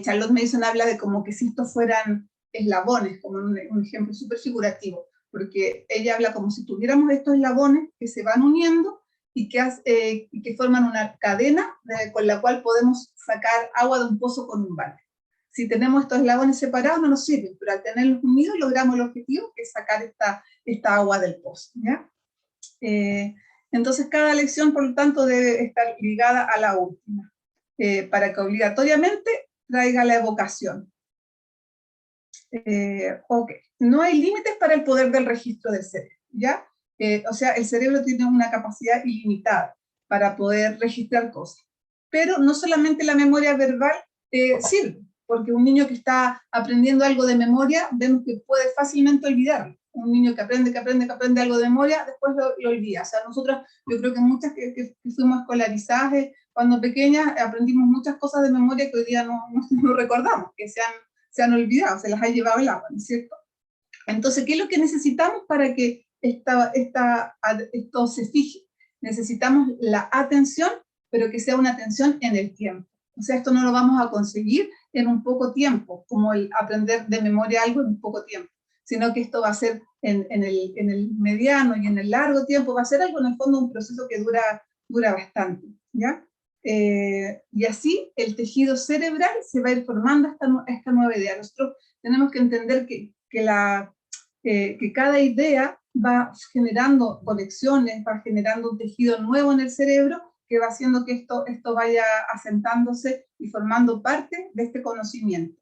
Charlotte Mason habla de como que si estos fueran eslabones, como un ejemplo súper figurativo, porque ella habla como si tuviéramos estos eslabones que se van uniendo y que forman una cadena con la cual podemos sacar agua de un pozo con un balde. Si tenemos estos eslabones separados no nos sirven, pero al tenerlos unidos logramos el objetivo, que es sacar esta agua del pozo, ¿ya? Entonces cada lección, por lo tanto, debe estar ligada a la última, para que obligatoriamente traiga la evocación. Ok, no hay límites para el poder del registro del cerebro, ¿ya? O sea, el cerebro tiene una capacidad ilimitada para poder registrar cosas, pero no solamente la memoria verbal sirve, porque un niño que está aprendiendo algo de memoria, vemos que puede fácilmente olvidarlo. Un niño que aprende algo de memoria, después lo olvida. O sea, nosotros, yo creo que muchas que fuimos escolarizadas cuando pequeñas, aprendimos muchas cosas de memoria que hoy día no recordamos, que se han olvidado, se las ha llevado el agua, ¿no es cierto? Entonces, ¿qué es lo que necesitamos para que esto se fije? Necesitamos la atención, pero que sea una atención en el tiempo. O sea, esto no lo vamos a conseguir en un poco tiempo, como el aprender de memoria algo en un poco tiempo, sino que esto va a ser en el mediano y en el largo tiempo, va a ser algo en el fondo un proceso que dura bastante, ¿ya? Y así el tejido cerebral se va a ir formando esta nueva idea. Nosotros tenemos que entender que cada idea va generando conexiones, va generando un tejido nuevo en el cerebro que va haciendo que esto vaya asentándose y formando parte de este conocimiento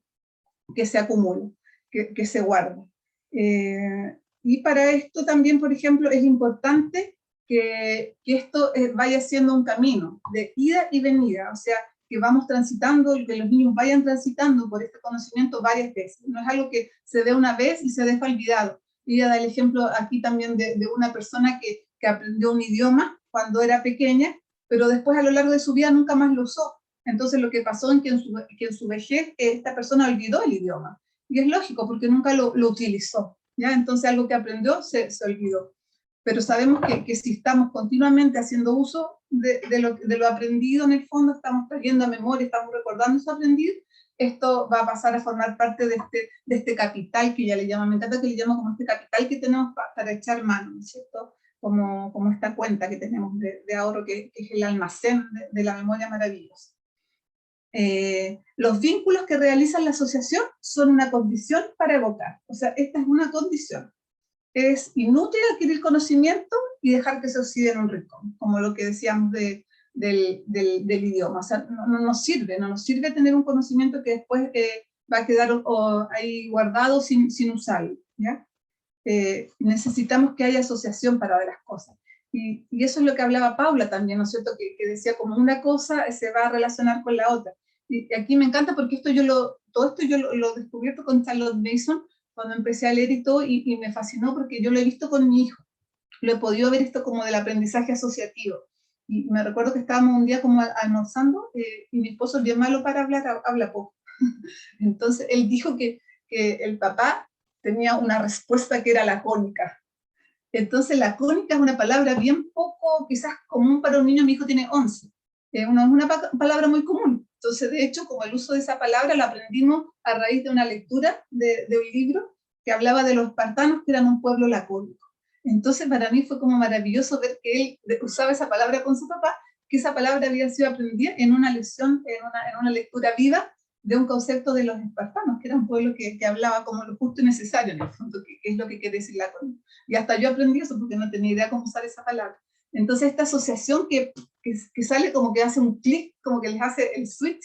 que se acumula, que se guarda. Y para esto también, por ejemplo, es importante que esto vaya siendo un camino de ida y venida, o sea, que vamos transitando, que los niños vayan transitando por este conocimiento varias veces. No es algo que se dé una vez y se deja olvidado. Y ella da el ejemplo aquí también de una persona que aprendió un idioma cuando era pequeña, pero después a lo largo de su vida nunca más lo usó. Entonces lo que pasó es que en su vejez esta persona olvidó el idioma. Y es lógico, porque nunca lo utilizó, ¿ya? Entonces algo que aprendió se olvidó. Pero sabemos que si estamos continuamente haciendo uso de lo aprendido, en el fondo estamos trayendo a memoria, estamos recordando eso aprendido, esto va a pasar a formar parte de este capital que ya le llama, me encanta que le llama como este capital que tenemos para echar mano, ¿no es cierto? Como esta cuenta que tenemos de ahorro, que es el almacén de la memoria maravillosa. Los vínculos que realizan la asociación son una condición para evocar. O sea, esta es una condición. Es inútil adquirir conocimiento y dejar que se oxide en un rincón, como lo que decíamos del idioma. O sea, no nos sirve tener un conocimiento que después va a quedar ahí guardado sin usarlo, ¿ya? Necesitamos que haya asociación para ver las cosas. Y eso es lo que hablaba Paula también, ¿no es cierto? Que decía como una cosa se va a relacionar con la otra. Y aquí me encanta porque todo esto yo lo he descubierto con Charlotte Mason cuando empecé a leer y todo, y me fascinó porque yo lo he visto con mi hijo. Lo he podido ver esto como del aprendizaje asociativo. Y me recuerdo que estábamos un día como almorzando y mi esposo es bien malo para hablar, habla poco. Entonces él dijo que el papá tenía una respuesta que era lacónica. Entonces lacónica es una palabra bien poco, quizás común para un niño. Mi hijo tiene 11. No es una palabra muy común. Entonces, de hecho, como el uso de esa palabra lo aprendimos a raíz de una lectura de un libro que hablaba de los espartanos, que eran un pueblo lacónico. Entonces, para mí fue como maravilloso ver que él usaba esa palabra con su papá, que esa palabra había sido aprendida en una lección, en una lectura viva de un concepto de los espartanos, que era un pueblo que hablaba como lo justo y necesario, en el fondo, que es lo que quiere decir lacónico. Y hasta yo aprendí eso porque no tenía idea cómo usar esa palabra. Entonces, esta asociación que sale como que hace un clic, como que les hace el switch,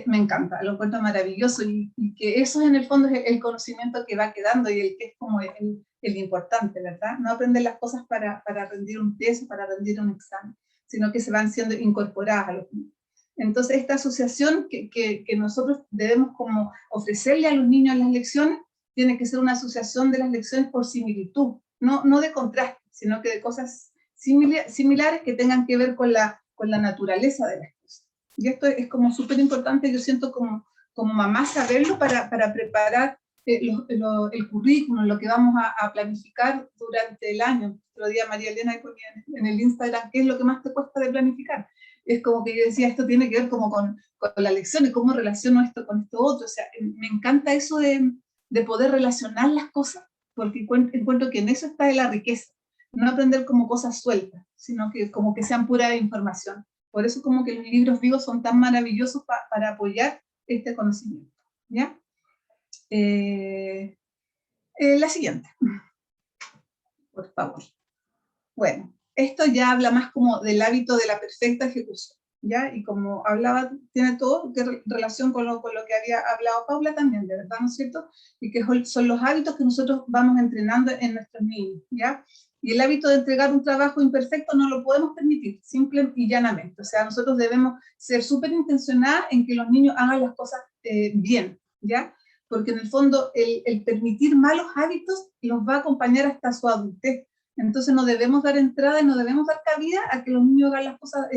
me encanta, lo encuentro maravilloso, y que eso en el fondo es el conocimiento que va quedando y el que es como el importante, ¿verdad? No aprender las cosas para rendir un test, para rendir un examen, sino que se van siendo incorporadas a los niños. Entonces, esta asociación que nosotros debemos como ofrecerle a los niños en las lecciones, tiene que ser una asociación de las lecciones por similitud, no de contraste, sino que de cosas similares que tengan que ver con la naturaleza de las cosas. Y esto es como súper importante, yo siento como mamá saberlo para preparar el currículum, lo que vamos a planificar durante el año. Otro día María Elena ponía en el Instagram, ¿qué es lo que más te cuesta de planificar? Es como que yo decía, esto tiene que ver como con la lección y cómo relaciono esto con esto otro. O sea, me encanta eso de poder relacionar las cosas, porque encuentro que en eso está la riqueza. No aprender como cosas sueltas, sino que como que sean pura información. Por eso como que los libros vivos son tan maravillosos para apoyar este conocimiento. ¿ya? La siguiente, por favor. Bueno, esto ya habla más como del hábito de la perfecta ejecución, ¿ya? Y como hablaba, tiene todo que relación con lo que había hablado Paula también, de verdad, ¿no es cierto? Y que son los hábitos que nosotros vamos entrenando en nuestros niños, ¿ya? Y el hábito de entregar un trabajo imperfecto no lo podemos permitir, simple y llanamente. O sea, nosotros debemos ser súper intencionados en que los niños hagan las cosas bien, ¿ya? Porque en el fondo el permitir malos hábitos los va a acompañar hasta su adultez. Entonces no debemos dar entrada y no debemos dar cabida a que los niños hagan las cosas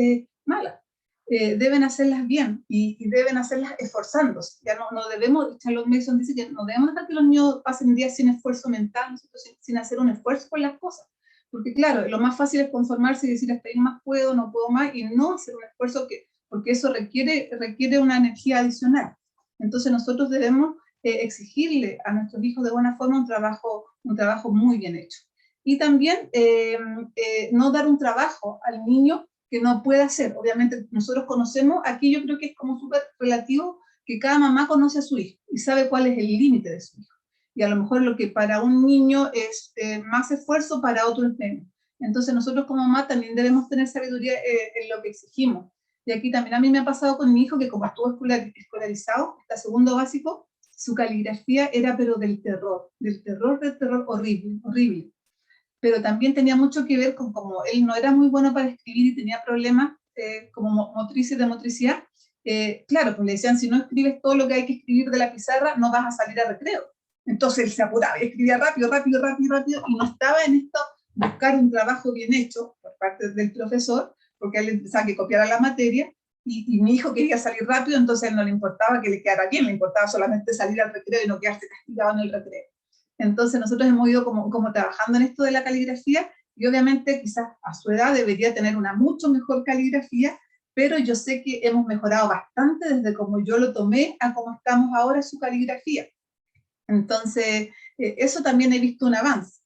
malas. Deben hacerlas bien y deben hacerlas esforzándose. Ya no debemos, Charlotte Mason dice que no debemos dejar que los niños pasen días sin esfuerzo mental, sin hacer un esfuerzo por las cosas. Porque claro, lo más fácil es conformarse y decir hasta ahí no más puedo, no puedo más, y no hacer un esfuerzo porque eso requiere una energía adicional. Entonces nosotros debemos exigirle a nuestros hijos de buena forma un trabajo muy bien hecho. Y también no dar un trabajo al niño que no puede hacer. Obviamente nosotros conocemos, aquí yo creo que es como súper relativo que cada mamá conoce a su hijo y sabe cuál es el límite de su hijo. Y a lo mejor lo que para un niño es más esfuerzo, para otro es menos. Entonces nosotros como mamá también debemos tener sabiduría en lo que exigimos. Y aquí también a mí me ha pasado con mi hijo que como estuvo escolarizado, hasta segundo básico, su caligrafía era pero del terror horrible, horrible. Pero también tenía mucho que ver con como él no era muy bueno para escribir y tenía problemas como motrices de motricidad. Claro, pues le decían, si no escribes todo lo que hay que escribir de la pizarra, no vas a salir a recreo. Entonces él se apuraba y escribía rápido, y no estaba en esto buscar un trabajo bien hecho por parte del profesor, porque él empezaba que copiara la materia, y mi hijo quería salir rápido, entonces a él no le importaba que le quedara bien, le importaba solamente salir al recreo y no quedarse castigado en el recreo. Entonces nosotros hemos ido como trabajando en esto de la caligrafía, y obviamente quizás a su edad debería tener una mucho mejor caligrafía, pero yo sé que hemos mejorado bastante desde como yo lo tomé a como estamos ahora en su caligrafía. Entonces, eso también he visto un avance,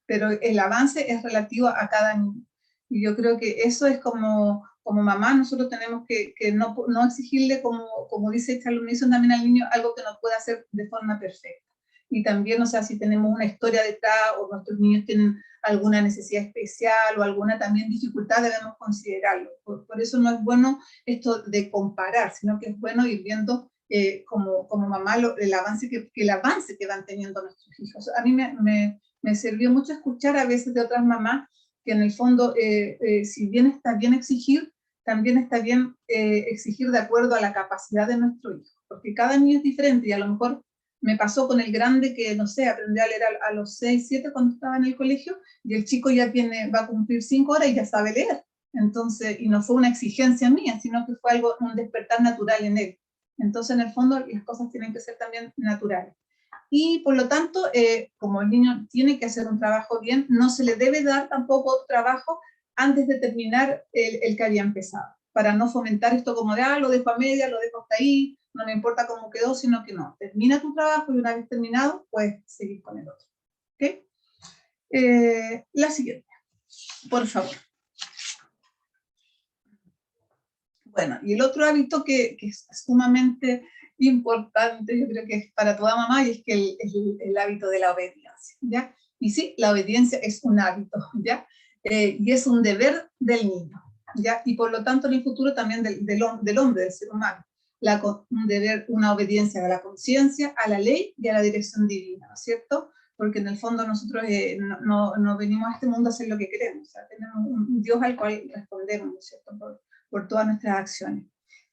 pero el avance es relativo a cada niño. Y yo creo que eso es como mamá, nosotros tenemos que no exigirle, como dice Charlotte Mason también al niño, algo que no pueda hacer de forma perfecta. Y también, o sea, si tenemos una historia detrás o nuestros niños tienen alguna necesidad especial o alguna también dificultad, debemos considerarlo. Por eso no es bueno esto de comparar, sino que es bueno ir viendo como mamá el avance que van teniendo nuestros hijos. A mí me sirvió mucho escuchar a veces de otras mamás que en el fondo, si bien está bien exigir, también está bien exigir de acuerdo a la capacidad de nuestro hijo, porque cada niño es diferente y a lo mejor me pasó con el grande que, no sé, aprendió a leer a los 6, 7 cuando estaba en el colegio, y el chico ya va a cumplir 5 horas y ya sabe leer. Entonces, y no fue una exigencia mía, sino que fue un despertar natural en él. Entonces, en el fondo, las cosas tienen que ser también naturales. Y por lo tanto, como el niño tiene que hacer un trabajo bien, no se le debe dar tampoco otro trabajo antes de terminar el que había empezado, para no fomentar esto como de, lo dejo a media, lo dejo hasta ahí, no me importa cómo quedó, sino que no, termina tu trabajo y una vez terminado, puedes seguir con el otro. ¿Okay? La siguiente, por favor. Bueno, y el otro hábito que es sumamente importante, yo creo que es para toda mamá, y es que el hábito de la obediencia, ¿ya? Y sí, la obediencia es un hábito, ¿ya? Y es un deber del niño, ¿ya? Y por lo tanto en el futuro también del hombre, del ser humano, un deber, una obediencia a la conciencia, a la ley y a la dirección divina, ¿no es cierto? Porque en el fondo nosotros no venimos a este mundo a hacer lo que queremos, o sea, tenemos un Dios al cual respondemos, ¿no es cierto? Por todas nuestras acciones.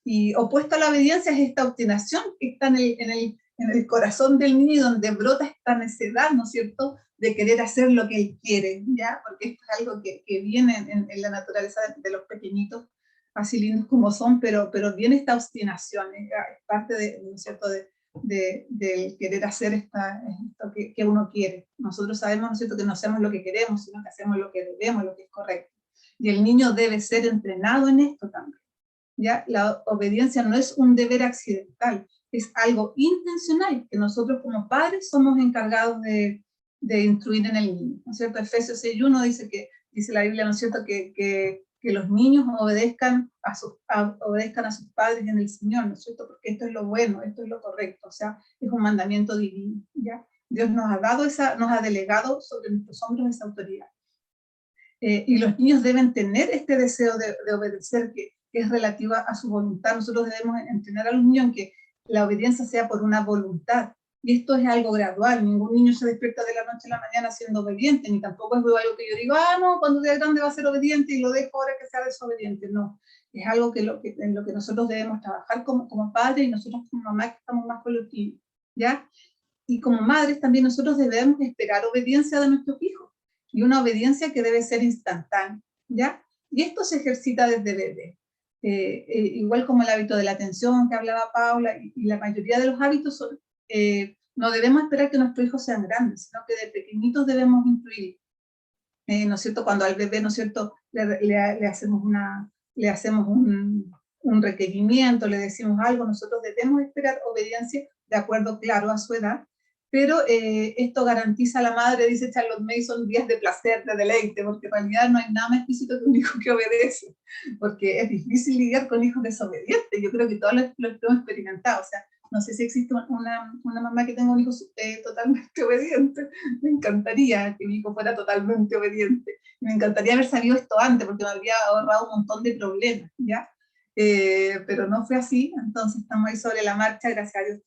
Y opuesto a la obediencia es esta obstinación que está en el corazón del niño, donde brota esta necedad, ¿no es cierto?, de querer hacer lo que él quiere, ¿ya? Porque esto es algo que viene en la naturaleza de los pequeñitos, así lindos como son, pero viene esta obstinación, es parte ¿no es cierto?, del querer hacer esto que uno quiere. Nosotros sabemos, ¿no es cierto?, que no hacemos lo que queremos, sino que hacemos lo que debemos, lo que es correcto. Y el niño debe ser entrenado en esto también. ¿Ya? La obediencia no es un deber accidental, es algo intencional que nosotros como padres somos encargados de instruir en el niño, ¿no es cierto? Efesios 6:1 dice la Biblia, ¿no es cierto?, que que los niños obedezcan a sus padres en el Señor, ¿no es cierto? Porque esto es lo bueno, esto es lo correcto, o sea, es un mandamiento divino, ¿ya? Dios nos ha delegado sobre nuestros hombros esa autoridad. Y los niños deben tener este deseo de obedecer, que es relativo a su voluntad. Nosotros debemos entrenar a los niños en que la obediencia sea por una voluntad. Y esto es algo gradual. Ningún niño se despierta de la noche a la mañana siendo obediente, ni tampoco es algo que yo digo, no, cuando sea grande va a ser obediente y lo dejo ahora que sea desobediente. No, es algo en lo que nosotros debemos trabajar como padres y nosotros como mamás que estamos más con los niños, ¿ya? Y como madres también nosotros debemos esperar obediencia de nuestros hijos, y una obediencia que debe ser instantánea, ¿ya? Y esto se ejercita desde bebé. Igual como el hábito de la atención que hablaba Paula, y la mayoría de los hábitos son, no debemos esperar que nuestros hijos sean grandes, sino que de pequeñitos debemos influir. ¿No es cierto? Cuando al bebé, ¿no es cierto?, le hacemos un requerimiento, le decimos algo, nosotros debemos esperar obediencia de acuerdo, claro, a su edad, pero esto garantiza a la madre, dice Charlotte Mason, días de placer, de deleite, porque en realidad no hay nada más explícito que un hijo que obedece, porque es difícil lidiar con hijos desobedientes. Yo creo que todos lo hemos experimentado. O sea, no sé si existe una mamá que tenga un hijo totalmente obediente. Me encantaría que mi hijo fuera totalmente obediente. Me encantaría haber sabido esto antes, porque me habría ahorrado un montón de problemas, ¿ya? Pero no fue así, entonces estamos ahí sobre la marcha, gracias a Dios.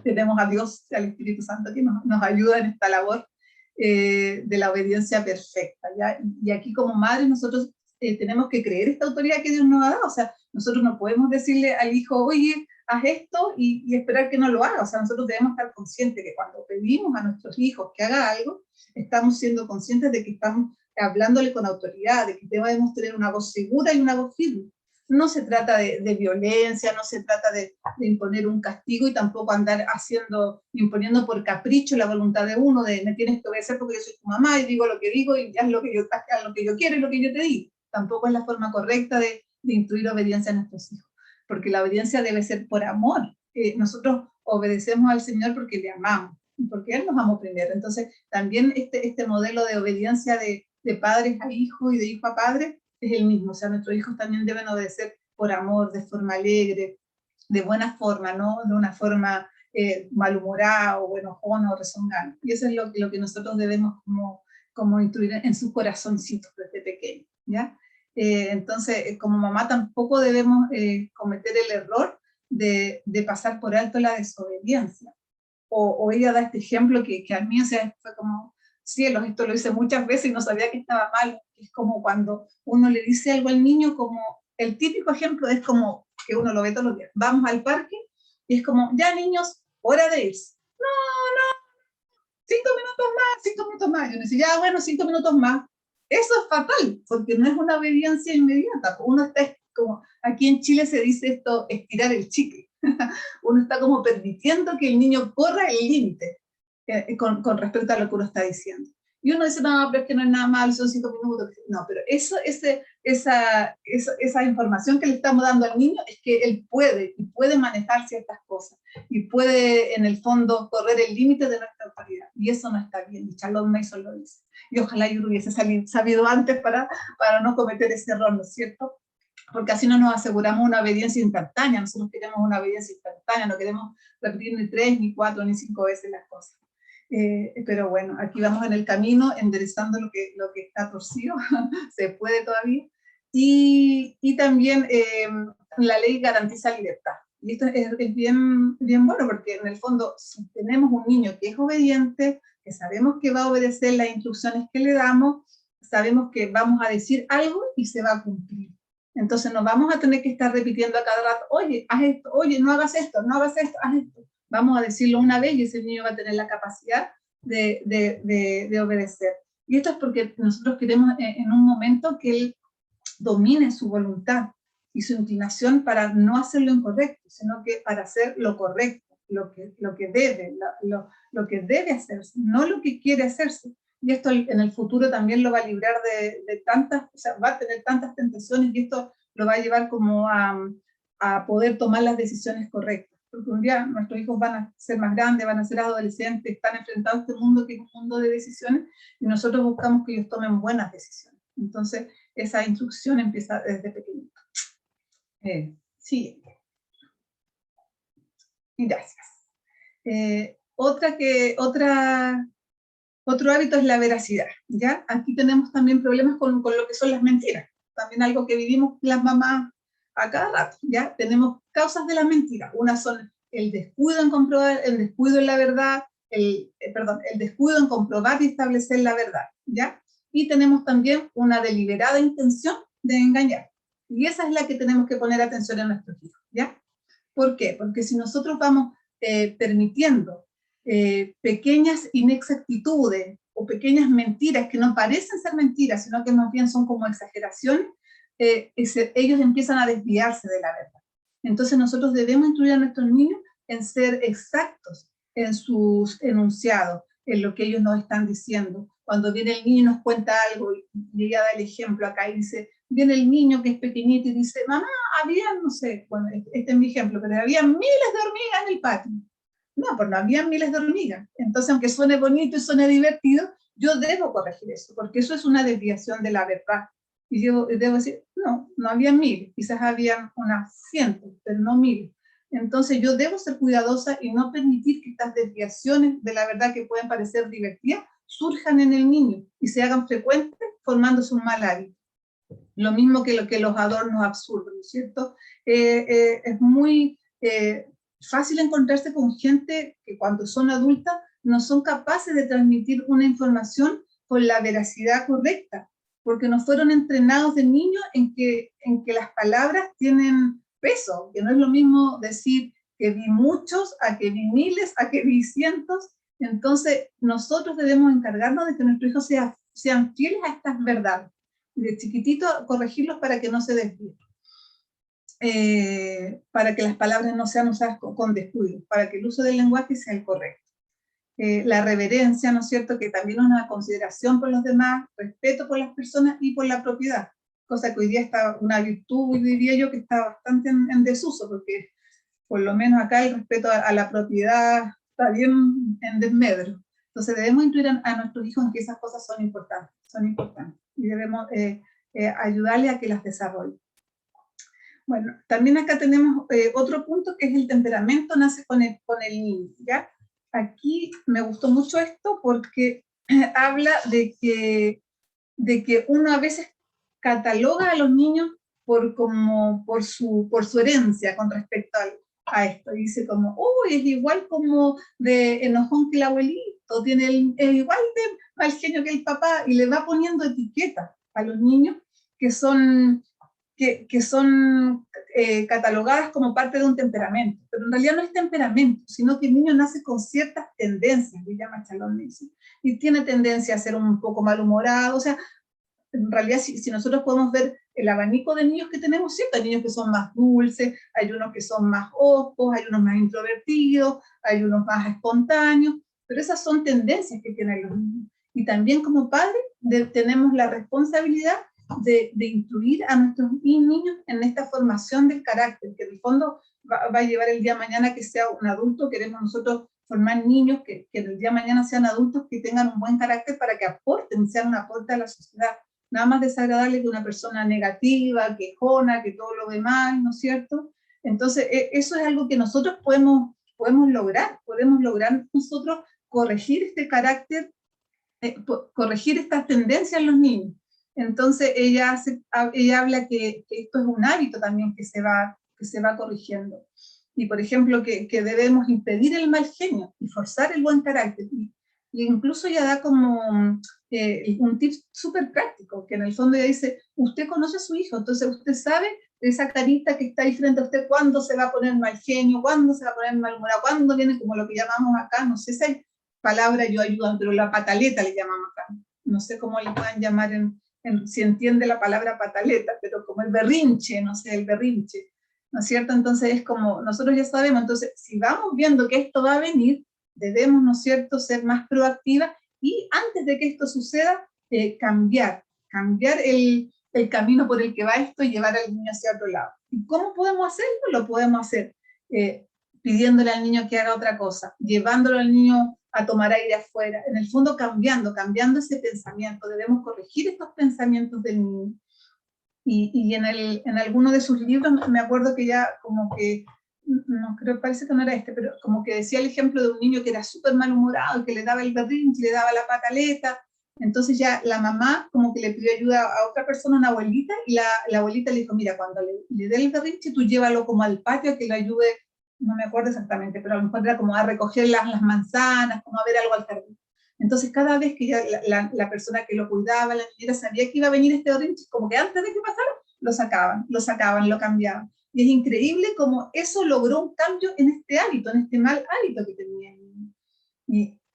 Tenemos a Dios, al Espíritu Santo, que nos ayuda en esta labor de la obediencia perfecta, ¿ya? Y aquí como madres nosotros tenemos que creer esta autoridad que Dios nos ha dado. O sea, nosotros no podemos decirle al hijo, oye, haz esto y esperar que no lo haga. O sea, nosotros debemos estar conscientes que cuando pedimos a nuestros hijos que haga algo, estamos siendo conscientes de que estamos hablándole con autoridad, de que debemos tener una voz segura y una voz firme. No se trata de violencia, no se trata de imponer un castigo, y tampoco andar imponiendo por capricho la voluntad de uno, de me tienes que obedecer porque yo soy tu mamá y digo lo que digo y haz lo que yo quiero y lo que yo te digo. Tampoco es la forma correcta de instruir obediencia a nuestros hijos, porque la obediencia debe ser por amor. Nosotros obedecemos al Señor porque le amamos, porque Él nos amó primero. Entonces, también este modelo de obediencia de padres a hijos y de hijo a padre es el mismo. O sea, nuestros hijos también deben obedecer por amor, de forma alegre, de buena forma, no de una forma malhumorada o enojona o rezongante. Y eso es lo que nosotros debemos como instruir en sus corazoncitos desde pequeños, ¿ya? Entonces, como mamá tampoco debemos cometer el error de pasar por alto la desobediencia. O ella da este ejemplo que a mí, o sea, fue como, cielos, esto lo hice muchas veces y no sabía que estaba mal. Es como cuando uno le dice algo al niño, como el típico ejemplo es como que uno lo ve todos los días. Vamos al parque y es como, ya niños, hora de irse. No, 5 minutos más. Yo decía, ya bueno, 5 minutos más. Eso es fatal, porque no es una obediencia inmediata. Uno está como, aquí en Chile se dice esto, estirar el chicle. Uno está como permitiendo que el niño corra el límite con respecto a lo que uno está diciendo. Y uno dice, no, pero es que no es nada malo, son 5 minutos. No, pero esa información que le estamos dando al niño es que él puede manejar ciertas cosas y puede, en el fondo, correr el límite de nuestra autoridad. Y eso no está bien. Y Charlotte Mason lo dice. Y ojalá yo lo hubiese sabido antes para no cometer ese error, ¿no es cierto? Porque así no nos aseguramos una obediencia instantánea. Nosotros queremos una obediencia instantánea, no queremos repetir ni 3, ni 4, ni 5 veces las cosas. Pero bueno, aquí vamos en el camino, enderezando lo que está torcido, se puede todavía. Y también la ley garantiza libertad. Y esto es bien, bien bueno, porque en el fondo, si tenemos un niño que es obediente, que sabemos que va a obedecer las instrucciones que le damos, sabemos que vamos a decir algo y se va a cumplir. Entonces no vamos a tener que estar repitiendo a cada rato, oye, haz esto, oye, no hagas esto, no hagas esto, haz esto. Vamos a decirlo una vez y ese niño va a tener la capacidad de obedecer. Y esto es porque nosotros queremos en un momento que él domine su voluntad y su inclinación para no hacer lo incorrecto, sino que para hacer lo correcto, lo que debe hacerse, no lo que quiere hacerse. Y esto en el futuro también lo va a librar de tantas, o sea, va a tener tantas tentaciones, y esto lo va a llevar como a poder tomar las decisiones correctas. Porque un día nuestros hijos van a ser más grandes, van a ser adolescentes, están enfrentados a este mundo que es un mundo de decisiones, y nosotros buscamos que ellos tomen buenas decisiones. Entonces, esa instrucción empieza desde pequeñito. Siguiente. Gracias. Otro hábito es la veracidad, ¿ya? Aquí tenemos también problemas con lo que son las mentiras. También algo que vivimos las mamás a cada rato, ¿ya? Tenemos causas de las mentiras. Unas son el descuido en comprobar, el descuido en la verdad, el descuido en comprobar y establecer la verdad, ¿ya? Y tenemos también una deliberada intención de engañar. Y esa es la que tenemos que poner atención en nuestros hijos, ¿ya? ¿Por qué? Porque si nosotros vamos permitiendo pequeñas inexactitudes o pequeñas mentiras que no parecen ser mentiras, sino que más bien son como exageraciones, ellos empiezan a desviarse de la verdad. Entonces nosotros debemos instruir a nuestros niños en ser exactos en sus enunciados, en lo que ellos nos están diciendo. Cuando viene el niño y nos cuenta algo, y ella da el ejemplo acá y dice, viene el niño que es pequeñito y dice, mamá, había, no sé, bueno, este es mi ejemplo, pero había miles de hormigas en el patio. No, pues no había miles de hormigas. Entonces, aunque suene bonito y suene divertido, yo debo corregir eso, porque eso es una desviación de la verdad. Y yo debo decir, no, no había miles, quizás habían unas cientos, pero no miles. Entonces yo debo ser cuidadosa y no permitir que estas desviaciones de la verdad que pueden parecer divertidas surjan en el niño y se hagan frecuentes formándose un mal hábito. Lo mismo que los adornos absurdos, ¿no es cierto? Es muy fácil encontrarse con gente que cuando son adultas no son capaces de transmitir una información con la veracidad correcta, porque no fueron entrenados de niños en que las palabras tienen peso, que no es lo mismo decir que vi muchos, a que vi miles, a que vi cientos. Entonces nosotros debemos encargarnos de que nuestros hijos sean fieles a estas verdades, y de chiquitito corregirlos para que no se desvíen, para que las palabras no sean usadas con descuido, para que el uso del lenguaje sea el correcto. La reverencia, ¿no es cierto?, que también es una consideración por los demás, respeto por las personas y por la propiedad, cosa que hoy día está una virtud, diría yo, que está bastante en desuso, porque por lo menos acá el respeto a la propiedad está bien en desmedro. Entonces debemos instruir a nuestros hijos en que esas cosas son importantes, y debemos ayudarles a que las desarrollen. Bueno, también acá tenemos otro punto que es el temperamento nace con el niño, ¿ya? Aquí me gustó mucho esto porque habla de que uno a veces cataloga a los niños por su herencia con respecto a esto. Y dice como, uy, es igual como de enojón que el abuelito, es igual de mal genio que el papá, y le va poniendo etiquetas a los niños que son catalogadas como parte de un temperamento, pero en realidad no es temperamento, sino que el niño nace con ciertas tendencias, le llama Charlotte Mason, y tiene tendencia a ser un poco malhumorado. O sea, en realidad si nosotros podemos ver el abanico de niños que tenemos, siempre hay niños que son más dulces, hay unos que son más ojos, hay unos más introvertidos, hay unos más espontáneos, pero esas son tendencias que tienen los niños. Y también como padres tenemos la responsabilidad de instruir a nuestros niños en esta formación del carácter, que en el fondo va a llevar el día de mañana que sea un adulto. Queremos nosotros formar niños que en el día de mañana sean adultos que tengan un buen carácter para que aporten, sean un aporte a la sociedad. Nada más desagradable que una persona negativa, quejona, que todo lo demás, ¿no es cierto? Entonces, eso es algo que nosotros podemos lograr nosotros corregir este carácter, corregir estas tendencias en los niños. Entonces ella habla que esto es un hábito también que se va corrigiendo. Y por ejemplo que debemos impedir el mal genio y forzar el buen carácter. Y incluso ella da como un tip súper práctico, que en el fondo ella dice, usted conoce a su hijo, entonces usted sabe esa carita que está ahí frente a usted, cuándo se va a poner mal genio, cuándo se va a poner malhumorado, cuándo viene como lo que llamamos acá, no sé si hay palabra yo ayuda, pero la pataleta le llamamos acá. No sé cómo le puedan llamar si entiende la palabra pataleta, pero como el berrinche, no sé, el berrinche, ¿no es cierto? Entonces es como, nosotros ya sabemos, entonces si vamos viendo que esto va a venir, debemos, ¿no es cierto?, ser más proactivas y antes de que esto suceda, cambiar el camino por el que va esto y llevar al niño hacia otro lado. ¿Y cómo podemos hacerlo? Lo podemos hacer pidiéndole al niño que haga otra cosa, llevándolo al niño a tomar aire afuera. En el fondo cambiando ese pensamiento. Debemos corregir estos pensamientos del niño. Y en alguno de sus libros me acuerdo que ya como que, no creo, parece que no era este, pero como que decía el ejemplo de un niño que era súper malhumorado, que le daba el berrinche, le daba la pataleta. Entonces ya la mamá como que le pidió ayuda a otra persona, una abuelita, y la abuelita le dijo, mira, cuando le dé el berrinche, tú llévalo como al patio a que le ayude, no me acuerdo exactamente, pero a lo mejor era como a recoger las manzanas, como a ver algo al jardín. Entonces cada vez que ya la persona que lo cuidaba, la niñera, sabía que iba a venir este berrinche, como que antes de que pasara, lo sacaban, lo cambiaban. Y es increíble cómo eso logró un cambio en este hábito, en este mal hábito que tenía el niño.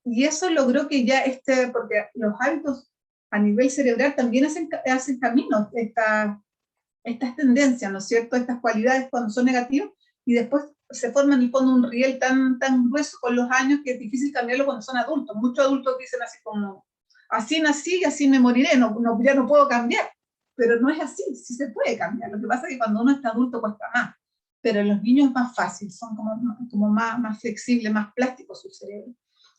Y eso logró que ya porque los hábitos a nivel cerebral también hacen caminos, estas tendencias, ¿no es cierto? Estas cualidades cuando son negativas, y después se forma en el fondo un riel tan grueso con los años que es difícil cambiarlo cuando son adultos. Muchos adultos dicen así como, así nací y así me moriré, ya no puedo cambiar. Pero no es así, sí se puede cambiar. Lo que pasa es que cuando uno está adulto cuesta más. Pero en los niños es más fácil, son como más flexibles, más plásticos su cerebro.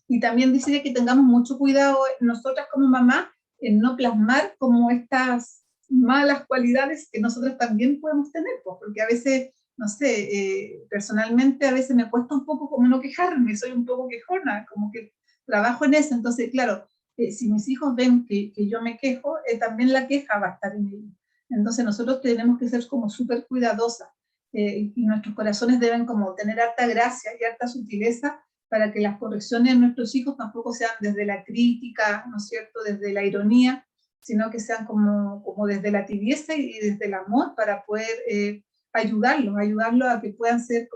Y también dice que tengamos mucho cuidado nosotras como mamá en no plasmar como estas malas cualidades que nosotros también podemos tener, pues, porque a veces, no sé, personalmente a veces me cuesta un poco como no quejarme, soy un poco quejona, como que trabajo en eso. Entonces, claro, si mis hijos ven que yo me quejo, también la queja va a estar en ellos. Entonces nosotros tenemos que ser como súper cuidadosas, y nuestros corazones deben como tener harta gracia y harta sutileza para que las correcciones de nuestros hijos tampoco sean desde la crítica, ¿no es cierto?, desde la ironía, sino que sean como desde la tibieza y desde el amor, para poder ayudarlos a que puedan ser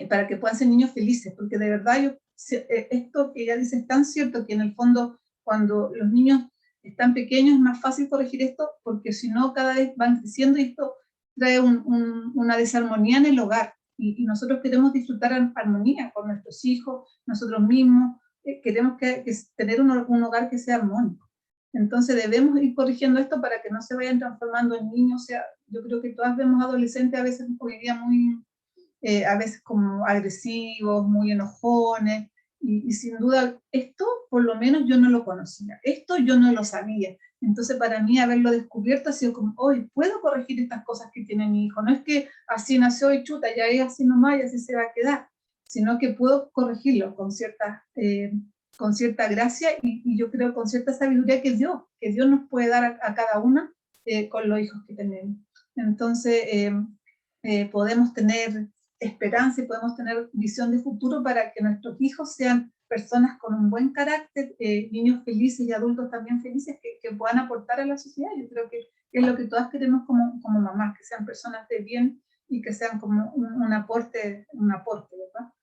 para que puedan ser niños felices, porque de verdad esto que ella dice es tan cierto, que en el fondo cuando los niños están pequeños es más fácil corregir esto, porque si no cada vez van creciendo y esto trae una desarmonía en el hogar, y nosotros queremos disfrutar armonía con nuestros hijos, nosotros mismos, queremos tener un hogar que sea armónico. Entonces debemos ir corrigiendo esto para que no se vayan transformando en niños. O sea, yo creo que todas vemos adolescentes a veces hoy día muy, a veces como agresivos, muy enojones, y sin duda esto por lo menos yo no lo conocía, esto yo no lo sabía. Entonces para mí haberlo descubierto ha sido como, hoy puedo corregir estas cosas que tiene mi hijo, no es que así nació y chuta, ya es así nomás y así se va a quedar, sino que puedo corregirlo con cierta gracia, y yo creo con cierta sabiduría que Dios nos puede dar a cada una con los hijos que tenemos. Entonces podemos tener esperanza y podemos tener visión de futuro para que nuestros hijos sean personas con un buen carácter, niños felices y adultos también felices, que puedan aportar a la sociedad. Yo creo que es lo que todas queremos como mamás, que sean personas de bien y que sean como un aporte, ¿verdad?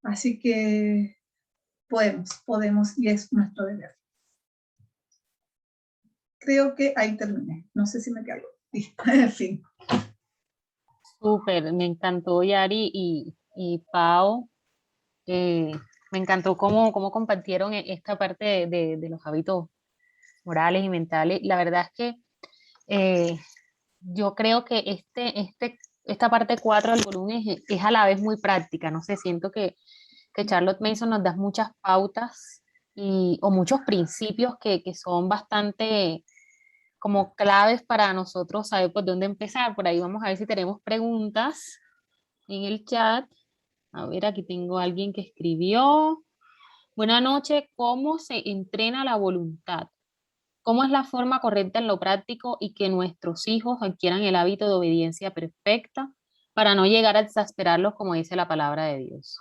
Así que podemos, y es nuestro deber. Creo que ahí terminé. No sé si me quedo. En fin. Súper, me encantó Yari y Pau. Me encantó cómo compartieron esta parte de los hábitos morales y mentales. La verdad es que yo creo que esta parte 4 del volumen es a la vez muy práctica. No sé, siento que Charlotte Mason nos da muchas pautas o muchos principios que son bastante como claves para nosotros saber por dónde empezar. Por ahí vamos a ver si tenemos preguntas en el chat. A ver, aquí tengo a alguien que escribió. Buenas noches, ¿cómo se entrena la voluntad? ¿Cómo es la forma correcta en lo práctico y que nuestros hijos adquieran el hábito de obediencia perfecta para no llegar a exasperarlos como dice la palabra de Dios?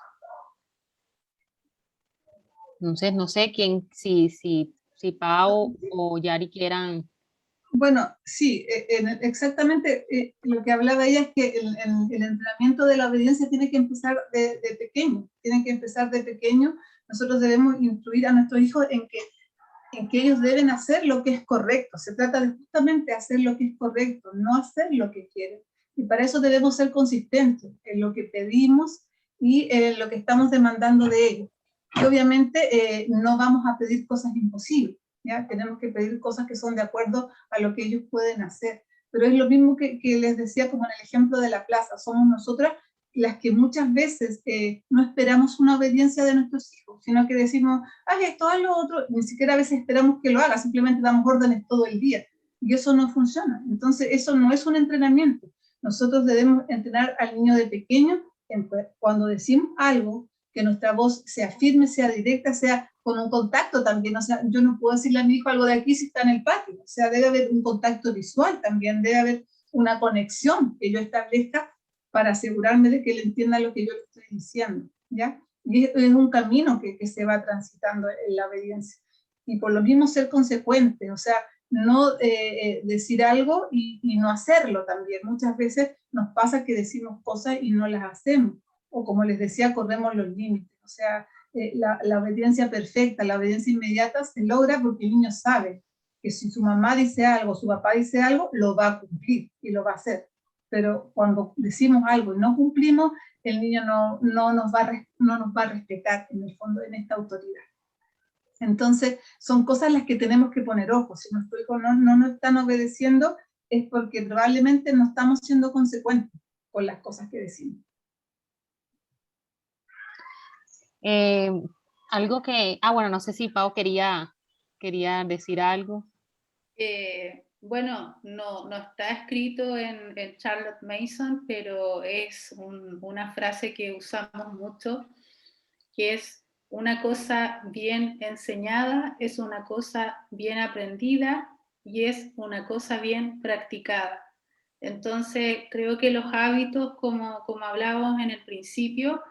Entonces, no sé quién, si Pau o Yari quieran. Bueno, sí, exactamente lo que hablaba ella es que el entrenamiento de la obediencia tiene que empezar de pequeño, Nosotros debemos instruir a nuestros hijos en que ellos deben hacer lo que es correcto. Se trata de justamente hacer lo que es correcto, no hacer lo que quieren. Y para eso debemos ser consistentes en lo que pedimos y en lo que estamos demandando de ellos. Y obviamente no vamos a pedir cosas imposibles, ¿ya? Tenemos que pedir cosas que son de acuerdo a lo que ellos pueden hacer. Pero es lo mismo que les decía como en el ejemplo de la plaza. Somos nosotras las que muchas veces no esperamos una obediencia de nuestros hijos, sino que decimos, haz esto, haz lo otro, ni siquiera a veces esperamos que lo haga, simplemente damos órdenes todo el día, y eso no funciona. Entonces, eso no es un entrenamiento. Nosotros debemos entrenar al niño de pequeño cuando decimos algo, que nuestra voz sea firme, sea directa, sea con un contacto también. O sea, yo no puedo decirle a mi hijo algo de aquí si está en el patio. O sea, debe haber un contacto visual también, debe haber una conexión que yo establezca para asegurarme de que él entienda lo que yo le estoy diciendo, ¿ya? Y es un camino que se va transitando en la obediencia. Y por lo mismo ser consecuente, o sea, no decir algo y no hacerlo también. Muchas veces nos pasa que decimos cosas y no las hacemos, o como les decía, corremos los límites. O sea, la obediencia perfecta, la obediencia inmediata se logra porque el niño sabe que si su mamá dice algo, su papá dice algo, lo va a cumplir y lo va a hacer. Pero cuando decimos algo y no cumplimos, el niño no nos va a respetar en el fondo, en esta autoridad. Entonces, son cosas las que tenemos que poner ojo. Si nuestro hijo no nos están obedeciendo, es porque probablemente no estamos siendo consecuentes con las cosas que decimos. Algo que, bueno, no sé si Pau quería decir algo. Bueno, no está escrito en Charlotte Mason, pero es una frase que usamos mucho, que es: una cosa bien enseñada es una cosa bien aprendida y es una cosa bien practicada. Entonces, creo que los hábitos, como hablábamos en el principio,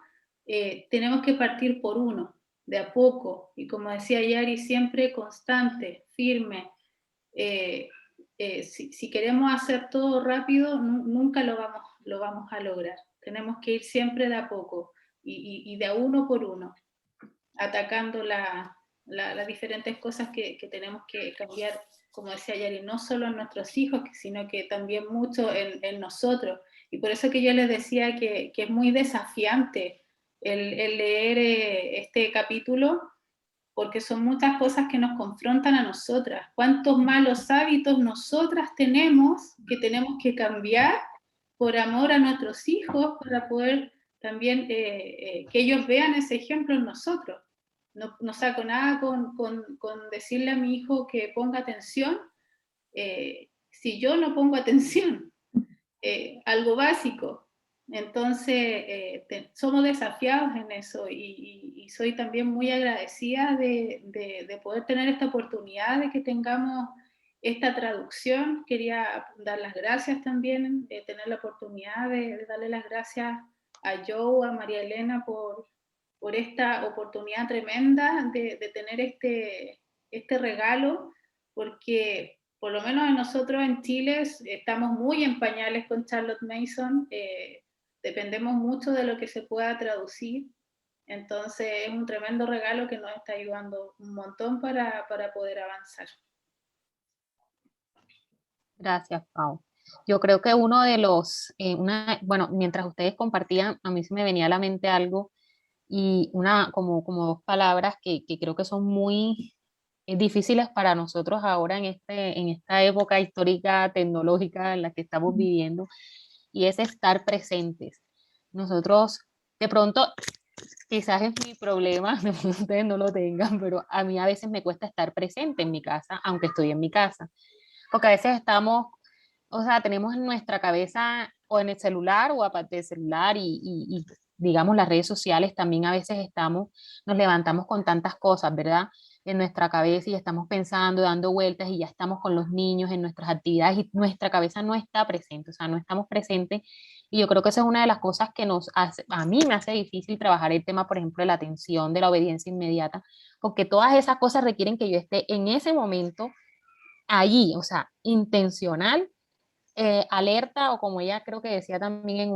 tenemos que partir por uno, de a poco, y como decía Yari, siempre constante, firme. Si queremos hacer todo rápido, nunca lo vamos a lograr. Tenemos que ir siempre de a poco y de a uno por uno, atacando las diferentes cosas que tenemos que cambiar, como decía Yari, no solo en nuestros hijos, sino que también mucho en nosotros. Y por eso que yo les decía que es muy desafiante el leer este capítulo, porque son muchas cosas que nos confrontan a nosotras. ¿Cuántos malos hábitos nosotras tenemos que cambiar por amor a nuestros hijos, para poder también que ellos vean ese ejemplo en nosotros? No saco nada con decirle a mi hijo que ponga atención, si yo no pongo atención, algo básico. Entonces, somos desafiados en eso y soy también muy agradecida de poder tener esta oportunidad de que tengamos esta traducción. Quería dar las gracias también, tener la oportunidad de darle las gracias a Joe, a María Elena por esta oportunidad tremenda de tener este regalo, porque por lo menos nosotros en Chile estamos muy en pañales con Charlotte Mason, dependemos mucho de lo que se pueda traducir, entonces es un tremendo regalo que nos está ayudando un montón para poder avanzar. Gracias, Pau. Yo creo que uno de los, bueno, mientras ustedes compartían, a mí se me venía a la mente algo y como dos palabras que creo que son muy difíciles para nosotros ahora en esta época histórica, tecnológica en la que estamos viviendo, y es estar presentes. Nosotros, de pronto, quizás es mi problema, de pronto ustedes no lo tengan, pero a mí a veces me cuesta estar presente en mi casa, aunque estoy en mi casa, porque a veces estamos, o sea, tenemos en nuestra cabeza o en el celular o aparte del celular y digamos las redes sociales también a veces nos levantamos con tantas cosas, ¿verdad? En nuestra cabeza y estamos pensando, dando vueltas y ya estamos con los niños en nuestras actividades y nuestra cabeza no está presente, o sea, no estamos presentes. Y yo creo que esa es una de las cosas que a mí me hace difícil trabajar el tema, por ejemplo, de la atención, de la obediencia inmediata, porque todas esas cosas requieren que yo esté en ese momento allí, o sea, intencional, alerta, o como ella creo que decía también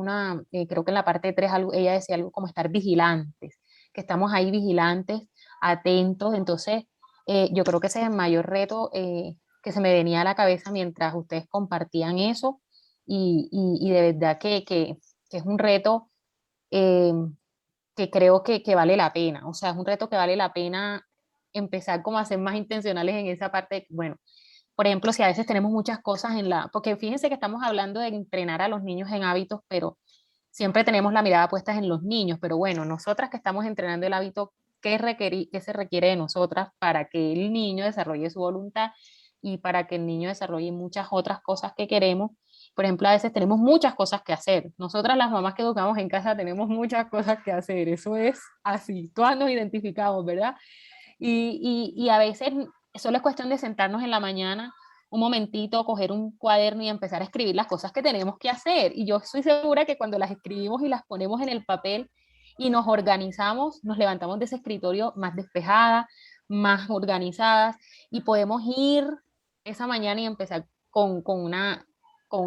creo que en la parte 3 ella decía algo como estar vigilantes, que estamos ahí vigilantes, atentos. Entonces, yo creo que ese es el mayor reto que se me venía a la cabeza mientras ustedes compartían eso, y de verdad que es un reto eh, que creo que vale la pena, o sea, es un reto que vale la pena empezar como a ser más intencionales en esa parte, bueno, por ejemplo, si a veces tenemos muchas cosas porque fíjense que estamos hablando de entrenar a los niños en hábitos, pero siempre tenemos la mirada puesta en los niños, pero bueno, nosotras que estamos entrenando el hábito, ¿qué se requiere de nosotras para que el niño desarrolle su voluntad y para que el niño desarrolle muchas otras cosas que queremos? Por ejemplo, a veces tenemos muchas cosas que hacer. Nosotras las mamás que educamos en casa tenemos muchas cosas que hacer. Eso es así. Todas nos identificamos, ¿verdad? Y a veces solo es cuestión de sentarnos en la mañana un momentito, coger un cuaderno y empezar a escribir las cosas que tenemos que hacer. Y yo estoy segura que cuando las escribimos y las ponemos en el papel y nos organizamos, nos levantamos de ese escritorio más despejadas, más organizadas y podemos ir esa mañana y empezar con una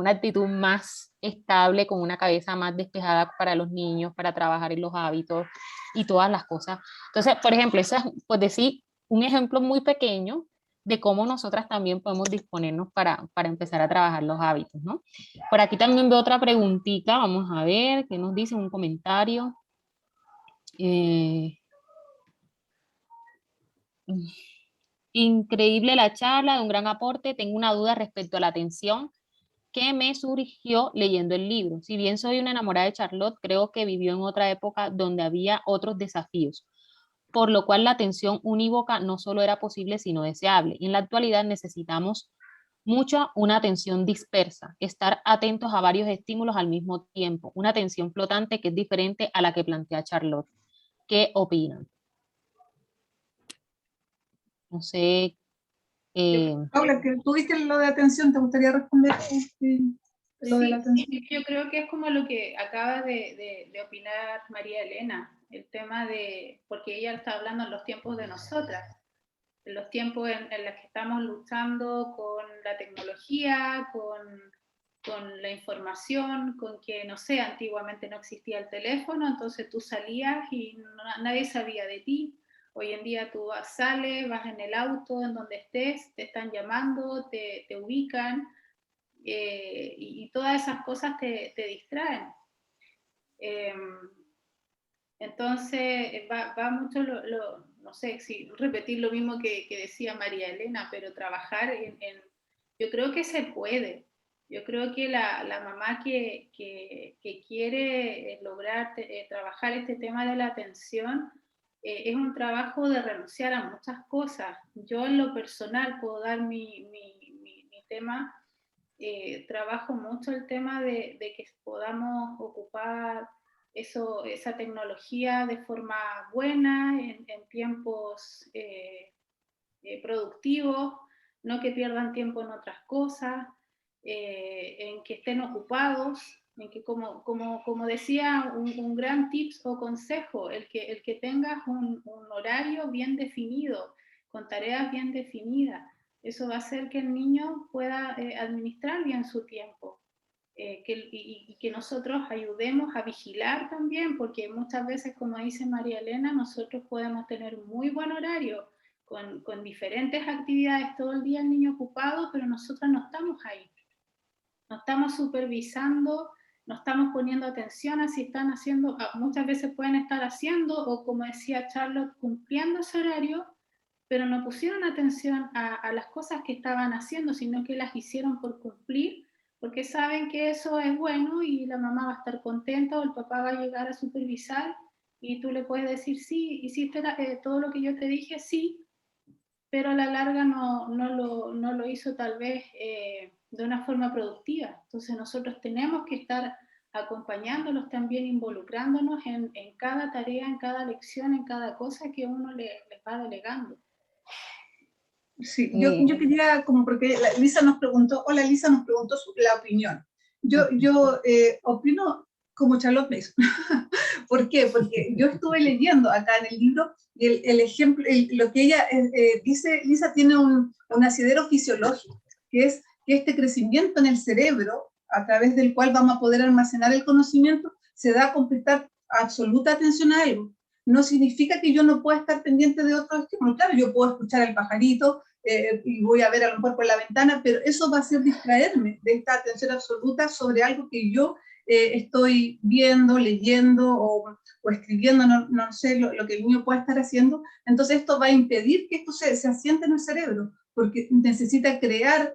actitud más estable, con una cabeza más despejada para los niños, para trabajar en los hábitos y todas las cosas. Entonces, por ejemplo, eso es, pues decir, un ejemplo muy pequeño de cómo nosotras también podemos disponernos para empezar a trabajar los hábitos, ¿no? Por aquí también veo otra preguntita, vamos a ver, ¿qué nos dice un comentario? Increíble la charla, de un gran aporte. Tengo una duda respecto a la atención que me surgió leyendo el libro. Si bien soy una enamorada de Charlotte, creo que vivió en otra época donde había otros desafíos, por lo cual la atención unívoca no solo era posible, sino deseable. En la actualidad necesitamos mucha una atención dispersa, estar atentos a varios estímulos al mismo tiempo, una atención flotante que es diferente a la que plantea Charlotte. ¿Qué opinan? No sé. Paula, que tú viste lo de atención, ¿te gustaría responder lo de la atención? Yo creo que es como lo que acaba de opinar María Elena, el tema de, porque ella está hablando en los tiempos de nosotras, en los tiempos en los que estamos luchando con la tecnología, con la información, con que, no sé, antiguamente no existía el teléfono, entonces tú salías y nadie sabía de ti. Hoy en día tú sales, vas en el auto, en donde estés, te están llamando, te ubican, y todas esas cosas te distraen. Entonces va mucho no sé si repetir lo mismo que decía María Elena, pero trabajar yo creo que se puede. Yo creo que la mamá que quiere lograr trabajar este tema de la atención, es un trabajo de renunciar a muchas cosas. Yo en lo personal puedo dar mi tema, trabajo mucho el tema de que podamos ocupar esa tecnología de forma buena, en tiempos productivos, no que pierdan tiempo en otras cosas, en que estén ocupados, en que como decía un gran tips o consejo, el que tengas un horario bien definido, con tareas bien definidas, eso va a hacer que el niño pueda administrar bien su tiempo. Y que nosotros ayudemos a vigilar también, porque muchas veces, como dice María Elena, nosotros podemos tener un muy buen horario con diferentes actividades todo el día, el niño ocupado, pero nosotros no estamos ahí, no estamos supervisando, no estamos poniendo atención a si están haciendo, muchas veces pueden estar haciendo, o como decía Charlotte, cumpliendo ese horario, pero no pusieron atención a las cosas que estaban haciendo, sino que las hicieron por cumplir, porque saben que eso es bueno y la mamá va a estar contenta o el papá va a llegar a supervisar y tú le puedes decir, sí, hiciste todo lo que yo te dije, sí, pero a la larga no lo hizo tal vez de una forma productiva. Entonces nosotros tenemos que estar acompañándolos también, involucrándonos en cada tarea, en cada lección, en cada cosa que uno les va delegando. Sí, yo quería, como porque Lisa nos preguntó la opinión. Yo opino como Charlotte Mason. ¿Por qué? Porque yo estuve leyendo acá en el libro y el ejemplo, lo que ella dice, Lisa tiene un asidero fisiológico, que es que este crecimiento en el cerebro, a través del cual vamos a poder almacenar el conocimiento, se da con prestar absoluta atención a algo. No significa que yo no pueda estar pendiente de otros estímulos. Claro, yo puedo escuchar al pajarito y voy a ver a lo mejor por la ventana, pero eso va a hacer distraerme de esta atención absoluta sobre algo que yo estoy viendo, leyendo o escribiendo, no sé lo que el niño pueda estar haciendo. Entonces esto va a impedir que esto se asiente en el cerebro, porque necesita crear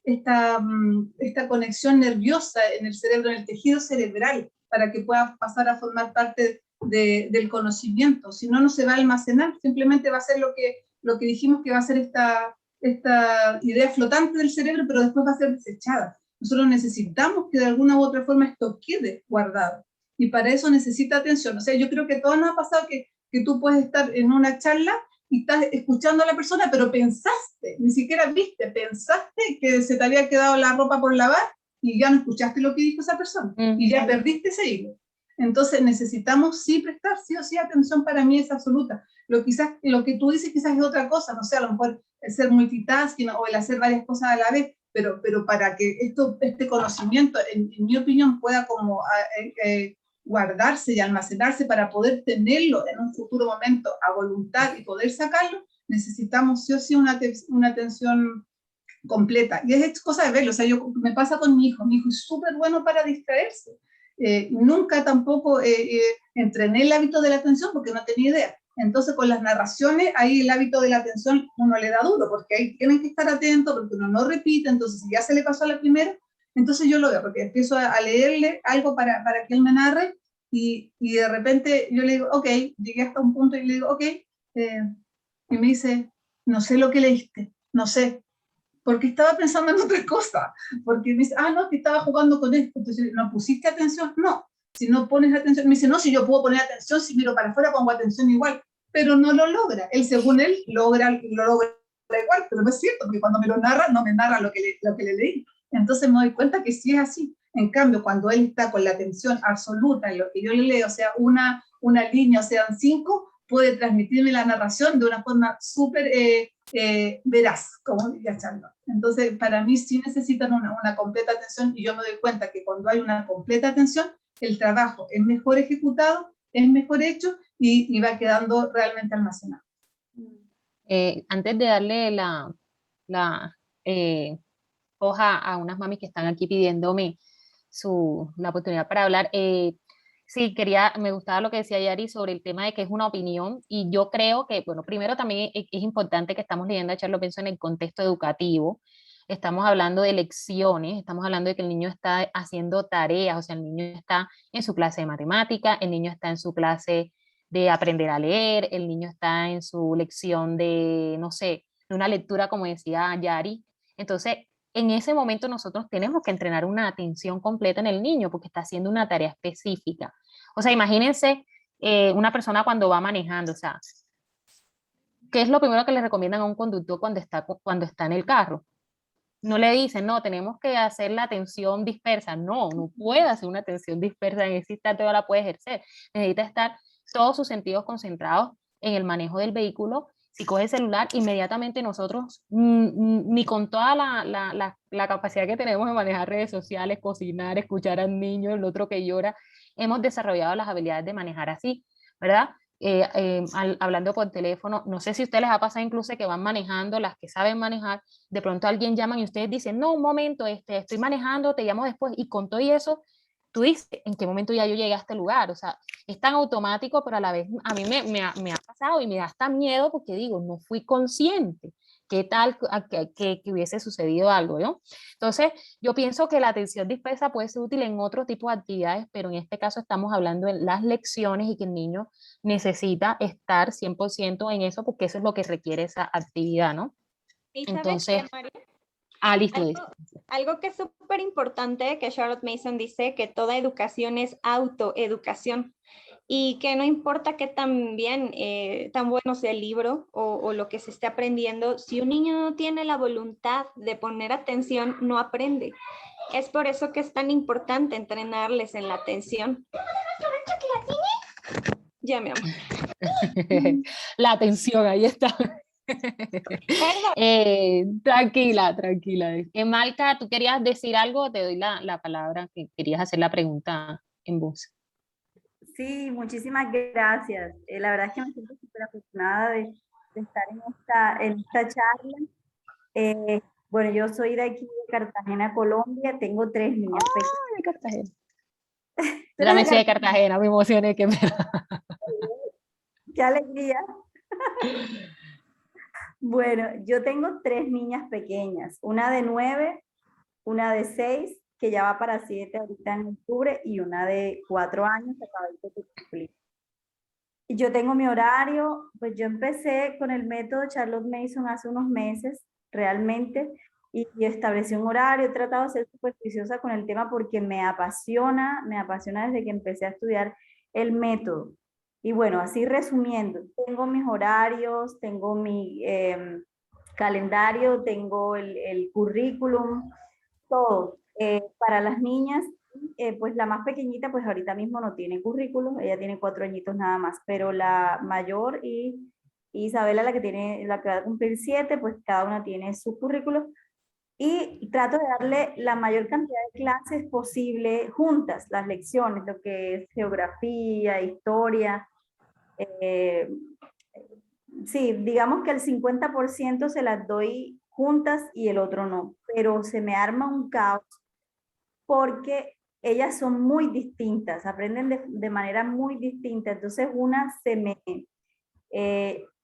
esta conexión nerviosa en el cerebro, en el tejido cerebral, para que pueda pasar a formar parte del conocimiento. Si no, no se va a almacenar, simplemente va a ser lo que dijimos que va a ser esta idea flotante del cerebro, pero después va a ser desechada. Nosotros necesitamos que de alguna u otra forma esto quede guardado. Y para eso necesita atención. O sea, yo creo que todo nos ha pasado que tú puedes estar en una charla y estás escuchando a la persona, pero pensaste, ni siquiera viste, pensaste que se te había quedado la ropa por lavar y ya no escuchaste lo que dijo esa persona. Y ya perdiste ese hilo. Entonces necesitamos sí prestar sí o sí atención, para mí es absoluta. Lo que tú dices quizás es otra cosa, no sé, a lo mejor el ser multitasking o el hacer varias cosas a la vez, pero para que este conocimiento, en mi opinión, pueda como guardarse y almacenarse para poder tenerlo en un futuro momento a voluntad y poder sacarlo, necesitamos sí o sí una atención completa. Y es cosa de verlo, o sea, me pasa con mi hijo es súper bueno para distraerse. Nunca tampoco entrené el hábito de la atención porque no tenía idea. Entonces con las narraciones, ahí el hábito de la atención uno le da duro, porque ahí tienen que estar atentos, porque uno no repite, entonces si ya se le pasó a la primera, entonces yo lo veo, porque empiezo a leerle algo para que él me narre, y de repente yo le digo, ok, llegué hasta un punto y le digo, ok, y me dice, no sé lo que leíste, no sé, porque estaba pensando en otra cosa, porque me dice, no, que estaba jugando con esto, entonces, ¿no pusiste atención? No, si no pones atención, me dice, no, si yo puedo poner atención, si miro para afuera pongo atención igual, pero no lo logra, según él, lo logra igual, pero no es cierto, porque cuando me lo narra, no me narra lo que le leí, entonces me doy cuenta que sí es así. En cambio, cuando él está con la atención absoluta en lo que yo le leo, o sea, una línea, o sean 5, puede transmitirme la narración de una forma súper veraz, como diría Charlotte. Entonces, para mí sí necesitan una completa atención, y yo me doy cuenta que cuando hay una completa atención, el trabajo es mejor ejecutado, es mejor hecho y va quedando realmente almacenado. Antes de darle la hoja a unas mamis que están aquí pidiéndome la oportunidad para hablar, sí, me gustaba lo que decía Yari sobre el tema de que es una opinión, y yo creo que, bueno, primero también es importante que estamos leyendo a Charlotte Mason en el contexto educativo. Estamos hablando de lecciones, estamos hablando de que el niño está haciendo tareas, o sea, el niño está en su clase de matemática, el niño está en su clase de aprender a leer, el niño está en su lección de, no sé, de una lectura, como decía Yari. Entonces, en ese momento nosotros tenemos que entrenar una atención completa en el niño porque está haciendo una tarea específica. O sea, imagínense una persona cuando va manejando, o sea, ¿qué es lo primero que le recomiendan a un conductor cuando está en el carro? No le dicen, no, tenemos que hacer la atención dispersa. No puede hacer una atención dispersa, en ese instante no la puede ejercer. Necesita estar todos sus sentidos concentrados en el manejo del vehículo. Si coge el celular, inmediatamente nosotros, ni con toda la capacidad que tenemos de manejar redes sociales, cocinar, escuchar al niño, el otro que llora, hemos desarrollado las habilidades de manejar así, ¿verdad? Hablando por teléfono, no sé si a ustedes les ha pasado incluso que van manejando, las que saben manejar, de pronto alguien llaman y ustedes dicen, no, un momento, estoy manejando, te llamo después, y con todo y eso, tú dices, ¿en qué momento ya yo llegué a este lugar? O sea, es tan automático, pero a la vez a mí me ha pasado y me da hasta miedo porque digo, no fui consciente. ¿Qué tal que hubiese sucedido algo, ¿no? Entonces, yo pienso que la atención dispersa puede ser útil en otro tipo de actividades, pero en este caso estamos hablando de las lecciones y que el niño necesita estar 100% en eso porque eso es lo que requiere esa actividad, ¿no? ¿Y sabes Entonces, qué, María? listo. Algo que es súper importante que Charlotte Mason dice, que toda educación es autoeducación, y que no importa qué tan bien, tan bueno sea el libro o lo que se esté aprendiendo, si un niño no tiene la voluntad de poner atención, no aprende. Es por eso que es tan importante entrenarles en la atención. Ya, mi amor. La atención, ahí está. Tranquila. Malca, ¿tú querías decir algo? Te doy la palabra, que querías hacer la pregunta en voz. Sí, muchísimas gracias. La verdad es que me siento súper afortunada de estar en esta charla. Bueno, yo soy de aquí, de Cartagena, Colombia. Tengo 3 niñas pequeñas. De Cartagena. Yo también soy de Cartagena, me emocioné. ¡Qué alegría! Bueno, yo tengo 3 niñas pequeñas, una de 9, una de 6 que ya va para 7 ahorita en octubre, y una de 4 años que acaba de cumplir. Y yo tengo mi horario, pues yo empecé con el método Charlotte Mason hace unos meses, realmente, y establecí un horario. He tratado de ser súper juiciosa con el tema porque me apasiona desde que empecé a estudiar el método. Y bueno, así resumiendo, tengo mis horarios, tengo mi calendario, tengo el currículum, todo. Para las niñas, pues la más pequeñita, pues ahorita mismo no tiene currículum, ella tiene 4 añitos nada más, pero la mayor y Isabela, la que va a cumplir 7, pues cada una tiene su currículum, y trato de darle la mayor cantidad de clases posible juntas, las lecciones, lo que es geografía, historia. eh, sí, digamos que el 50% se las doy juntas y el otro no, pero se me arma un caos porque ellas son muy distintas, aprenden de manera muy distinta. Entonces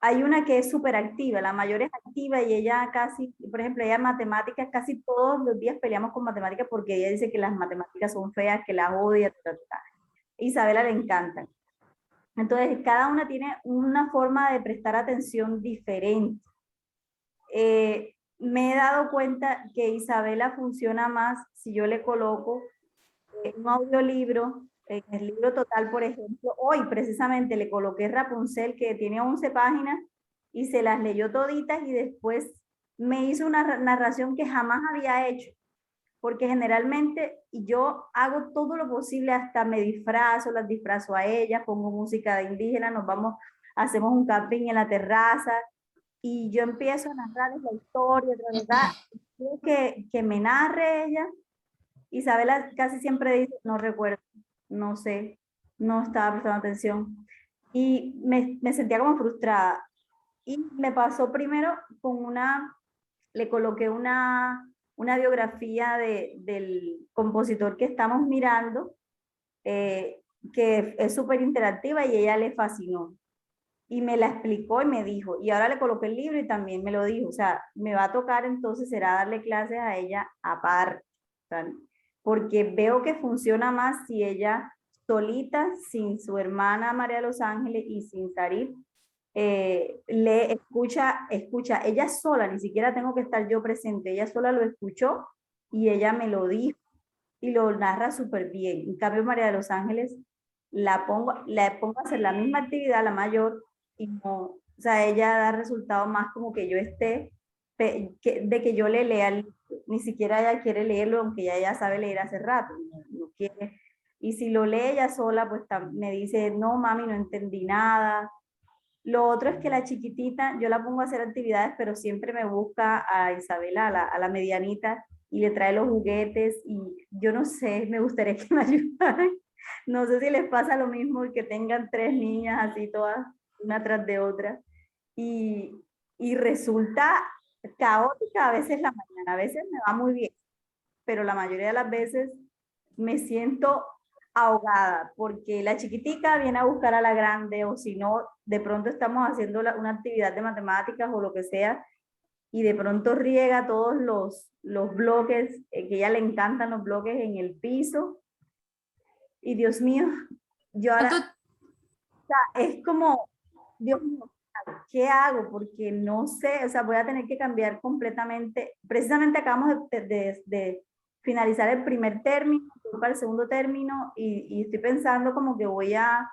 hay una que es súper activa, la mayor es activa y ella casi, por ejemplo, ella matemáticas, casi todos los días peleamos con matemáticas porque ella dice que las matemáticas son feas, que las odia, Isabela le encantan. Entonces, cada una tiene una forma de prestar atención diferente. Me he dado cuenta que Isabela funciona más si yo le coloco un audiolibro. En el libro total, por ejemplo, hoy precisamente le coloqué Rapunzel, que tiene 11 páginas, y se las leyó toditas y después me hizo una narración que jamás había hecho, porque generalmente yo hago todo lo posible, hasta me disfrazo, las disfrazo a ellas, pongo música de indígena, nos vamos, hacemos un camping en la terraza, y yo empiezo a narrarles la historia, que me narre ella. Isabela casi siempre dice, no recuerdo, no sé, no estaba prestando atención. Y me sentía como frustrada. Y me pasó primero le coloqué una biografía del compositor que estamos mirando, que es súper interactiva, y ella le fascinó. Y me la explicó y me dijo, y ahora le coloqué el libro y también me lo dijo, o sea, me va a tocar entonces será darle clases a ella aparte, porque veo que funciona más si ella solita, sin su hermana María de los Ángeles y sin Sarif, le escucha, ella sola, ni siquiera tengo que estar yo presente, ella sola lo escuchó y ella me lo dijo y lo narra súper bien. En cambio, María de los Ángeles la pongo a hacer la misma actividad, la mayor, y no, o sea, ella da resultado más como que yo esté, de que yo le lea, ni siquiera ella quiere leerlo, aunque ella ya sabe leer hace rato, no quiere. Y si lo lee ella sola, pues me dice, no, mami, no entendí nada. Lo otro es que la chiquitita, yo la pongo a hacer actividades, pero siempre me busca a Isabela, a la medianita, y le trae los juguetes, y yo no sé, me gustaría que me ayudaran. No sé si les pasa lo mismo, que tengan 3 niñas así todas, una tras de otra. Y resulta caótica a veces la mañana, a veces me va muy bien, pero la mayoría de las veces me siento ahogada, porque la chiquitica viene a buscar a la grande, o si no, de pronto estamos haciendo una actividad de matemáticas o lo que sea, y de pronto riega todos los bloques, que a ella le encantan los bloques en el piso, y Dios mío, yo ahora, o sea, es como, Dios mío, ¿qué hago? Porque no sé, o sea, voy a tener que cambiar completamente. Precisamente acabamos de finalizar el primer término, voy para el segundo término, y estoy pensando como que voy a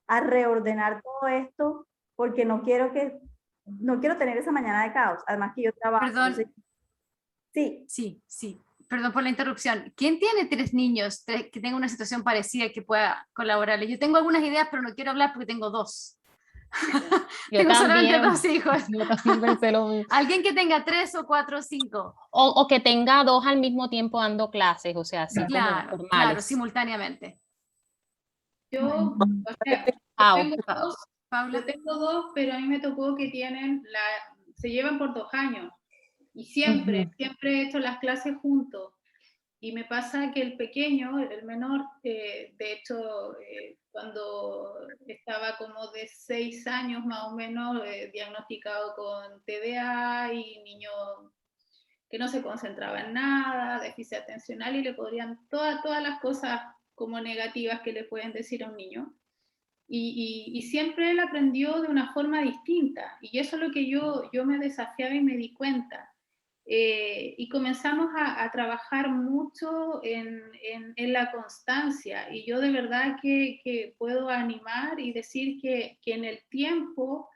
reordenar todo esto, porque no quiero tener esa mañana de caos, además que yo trabajo. Perdón. Entonces, sí. Sí. Perdón por la interrupción. ¿Quién tiene 3 niños que tenga una situación parecida que pueda colaborarles? Yo tengo algunas ideas, pero no quiero hablar porque tengo 2. Tengo solamente 2 hijos. Yo también pensé lo mismo. Alguien que tenga 3 o 4 o 5. O que tenga 2 al mismo tiempo dando clases, o sea, así Claro, como formales. claro, simultáneamente. Yo, o sea, yo tengo 2, pero a mí me tocó que se llevan por 2 años. Y siempre he hecho las clases juntos. Y me pasa que el pequeño, el menor, de hecho, cuando estaba como de 6 años más o menos, diagnosticado con TDA y niño que no se concentraba en nada, déficit atencional, y le podrían todas las cosas como negativas que le pueden decir a un niño. Y siempre él aprendió de una forma distinta, y eso es lo que yo me desafiaba y me di cuenta. Y comenzamos a trabajar mucho en la constancia, y yo de verdad que puedo animar y decir que en el tiempo,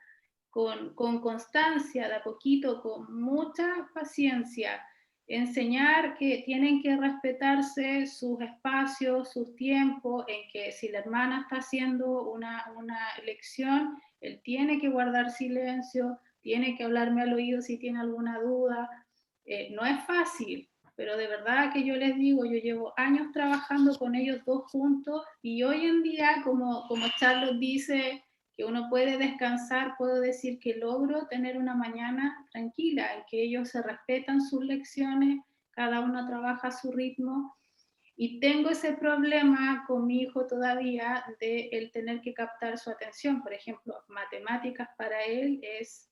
con constancia, de a poquito, con mucha paciencia, enseñar que tienen que respetarse sus espacios, sus tiempos, en que si la hermana está haciendo una lección, él tiene que guardar silencio, tiene que hablarme al oído si tiene alguna duda. No es fácil, pero de verdad que yo les digo, yo llevo años trabajando con ellos dos juntos, y hoy en día, como Charlotte dice, que uno puede descansar, puedo decir que logro tener una mañana tranquila, en que ellos se respetan sus lecciones, cada uno trabaja a su ritmo, y tengo ese problema con mi hijo todavía de el tener que captar su atención. Por ejemplo, matemáticas para él es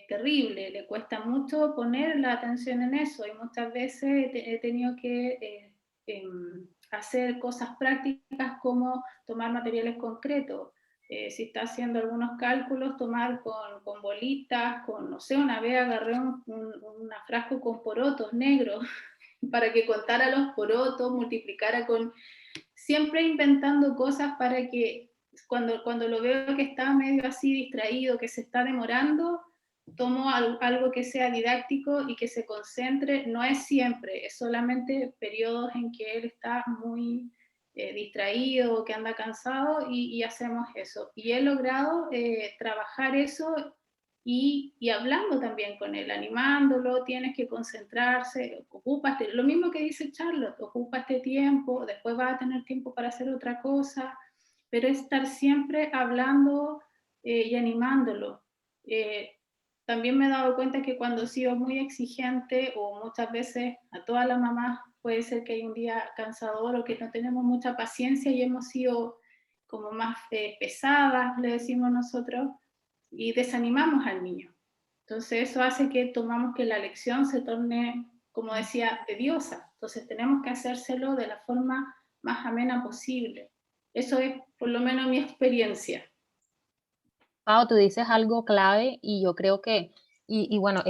terrible, le cuesta mucho poner la atención en eso, y muchas veces he tenido que hacer cosas prácticas como tomar materiales concretos. Si está haciendo algunos cálculos, tomar con bolitas, no sé, una vez agarré un frasco con porotos negros para que contara los porotos, multiplicara siempre inventando cosas para que cuando lo veo que está medio así distraído, que se está demorando, tomo algo que sea didáctico y que se concentre. No es siempre, es solamente periodos en que él está muy distraído o que anda cansado, y hacemos eso. Y he logrado trabajar eso, y hablando también con él, animándolo, tienes que concentrarse, ocupa lo mismo que dice Charlotte, ocupa este tiempo, después vas a tener tiempo para hacer otra cosa, pero estar siempre hablando y animándolo. También me he dado cuenta que cuando he sido muy exigente, o muchas veces a todas las mamás puede ser que hay un día cansador o que no tenemos mucha paciencia y hemos sido como más pesadas, le decimos nosotros, y desanimamos al niño. Entonces eso hace que tomamos que la lección se torne, como decía, tediosa. Entonces tenemos que hacérselo de la forma más amena posible. Eso es por lo menos mi experiencia. Pau, tú dices algo clave y yo creo que, y bueno,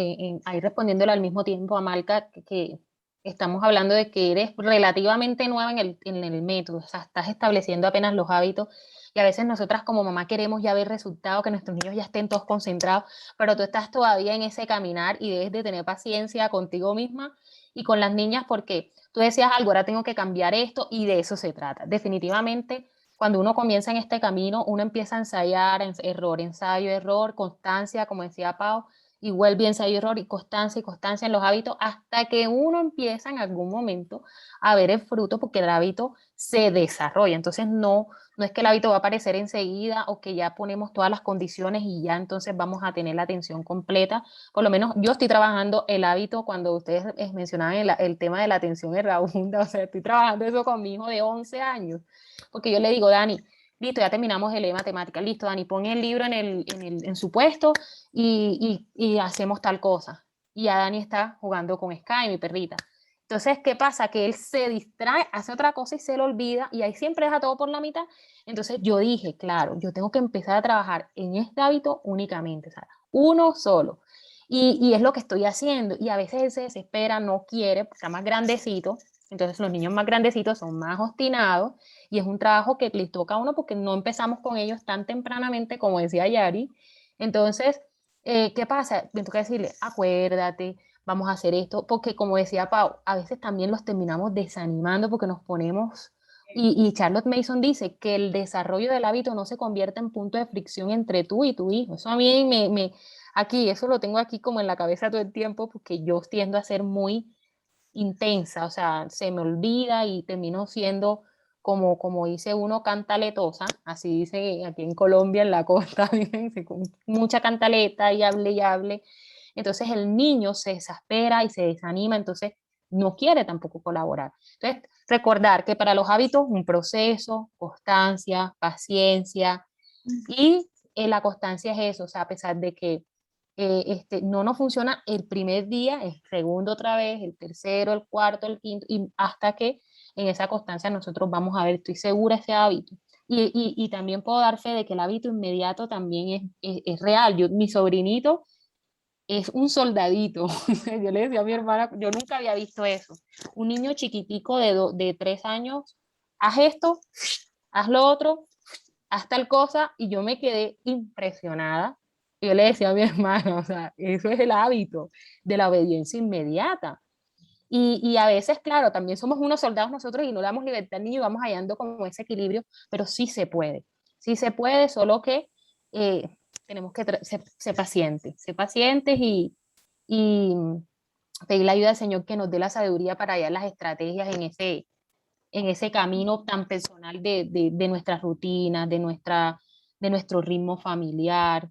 ahí respondiéndole al mismo tiempo a Malca, que estamos hablando de que eres relativamente nueva en el método, o sea, estás estableciendo apenas los hábitos, y a veces nosotras como mamá queremos ya ver resultados, que nuestros niños ya estén todos concentrados, pero tú estás todavía en ese caminar y debes de tener paciencia contigo misma y con las niñas, porque tú decías algo, ahora tengo que cambiar esto, y de eso se trata. Definitivamente cuando uno comienza en este camino, uno empieza a ensayar, error, ensayo, error, constancia, como decía Pau, y vuelve ensayo, error y constancia en los hábitos, hasta que uno empieza en algún momento a ver el fruto, porque el hábito se desarrolla. Entonces no es que el hábito va a aparecer enseguida, o que ya ponemos todas las condiciones y ya entonces vamos a tener la atención completa. Por lo menos yo estoy trabajando el hábito, cuando ustedes mencionaban el tema de la atención errabunda, o sea, estoy trabajando eso con mi hijo de 11 años. Porque yo le digo, Dani, listo, ya terminamos el de matemática, listo, Dani, pon el libro en su puesto y hacemos tal cosa. Y ya Dani está jugando con Sky, mi perrita. Entonces, ¿qué pasa? Que él se distrae, hace otra cosa y se lo olvida, y ahí siempre deja todo por la mitad. Entonces yo dije, claro, yo tengo que empezar a trabajar en este hábito únicamente, o sea, uno solo. Y es lo que estoy haciendo. Y a veces él se desespera, no quiere, porque está más grandecito. Entonces los niños más grandecitos son más obstinados, y es un trabajo que les toca a uno porque no empezamos con ellos tan tempranamente como decía Yari. Entonces, ¿qué pasa? Me toca decirle, acuérdate, vamos a hacer esto, porque como decía Pau, a veces también los terminamos desanimando porque nos ponemos, y Charlotte Mason dice que el desarrollo del hábito no se convierte en punto de fricción entre tú y tu hijo. Eso a mí aquí, eso lo tengo aquí como en la cabeza todo el tiempo, porque yo tiendo a ser muy intensa, o sea, se me olvida y termino siendo como dice uno, cantaletosa, así dice aquí en Colombia, en la costa, con mucha cantaleta y hable y hable. Entonces el niño se exaspera y se desanima, entonces no quiere tampoco colaborar. Entonces, recordar que para los hábitos un proceso, constancia, paciencia, y la constancia es eso, o sea, a pesar de que no nos funciona el primer día, el segundo otra vez, el tercero, el cuarto, el quinto, y hasta que en esa constancia nosotros vamos a ver, estoy segura, ese hábito. Y también puedo dar fe de que el hábito inmediato también es real. Mi sobrinito es un soldadito. Yo le decía a mi hermana, yo nunca había visto eso. Un niño chiquitico de 3 años, haz esto, haz lo otro, haz tal cosa, y yo me quedé impresionada. Yo le decía a mi hermana, o sea, eso es el hábito de la obediencia inmediata. Y a veces, claro, también somos unos soldados nosotros y no damos libertad al niño y vamos hallando como ese equilibrio, pero sí se puede, solo que tenemos que ser pacientes y pedir la ayuda del Señor que nos dé la sabiduría para hallar las estrategias en ese camino tan personal de nuestras rutinas, de nuestro ritmo familiar.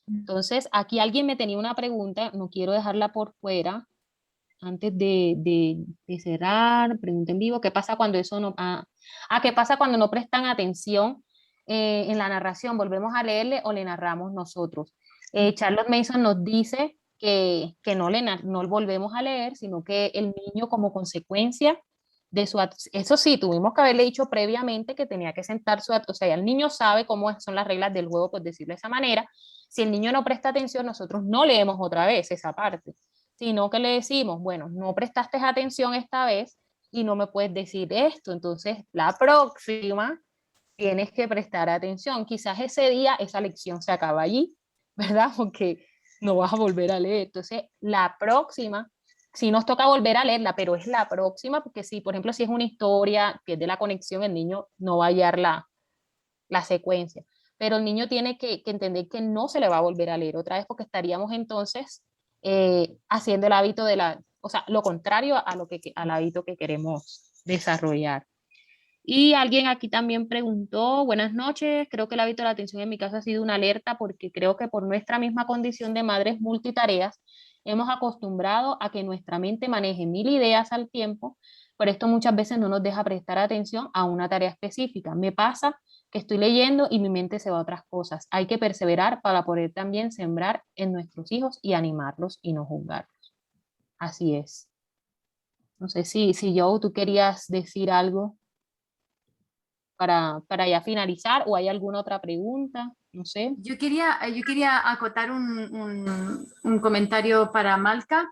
Entonces, aquí alguien me tenía una pregunta, no quiero dejarla por fuera. Antes de cerrar, pregunta en vivo, ¿qué pasa cuando eso no... ¿qué pasa cuando no prestan atención en la narración? ¿Volvemos a leerle o le narramos nosotros? Charlotte Mason nos dice que no volvemos a leer, sino que el niño como consecuencia de eso sí, tuvimos que haberle dicho previamente que tenía que sentar o sea, el niño sabe cómo son las reglas del juego, por decirlo de esa manera. Si el niño no presta atención, nosotros no leemos otra vez esa parte, sino que le decimos, bueno, no prestaste atención esta vez y no me puedes decir esto, entonces la próxima tienes que prestar atención. Quizás ese día esa lección se acaba allí, ¿verdad? Porque no vas a volver a leer. Entonces, la próxima, sí nos toca volver a leerla, pero es la próxima, porque si, por ejemplo, si es una historia, pierde la conexión, el niño no va a hallar la secuencia. Pero el niño tiene que entender que no se le va a volver a leer otra vez, porque estaríamos entonces haciendo el hábito o sea, lo contrario al hábito que queremos desarrollar. Y alguien aquí también preguntó, buenas noches, creo que el hábito de la atención en mi casa ha sido una alerta porque creo que por nuestra misma condición de madres multitareas hemos acostumbrado a que nuestra mente maneje 1000 ideas al tiempo, pero esto muchas veces no nos deja prestar atención a una tarea específica. Me pasa que estoy leyendo y mi mente se va a otras cosas. Hay que perseverar para poder también sembrar en nuestros hijos y animarlos y no juzgarlos. Así es. No sé si Joe, tú querías decir algo para ya finalizar o hay alguna otra pregunta, no sé. Yo quería acotar un comentario para Malca.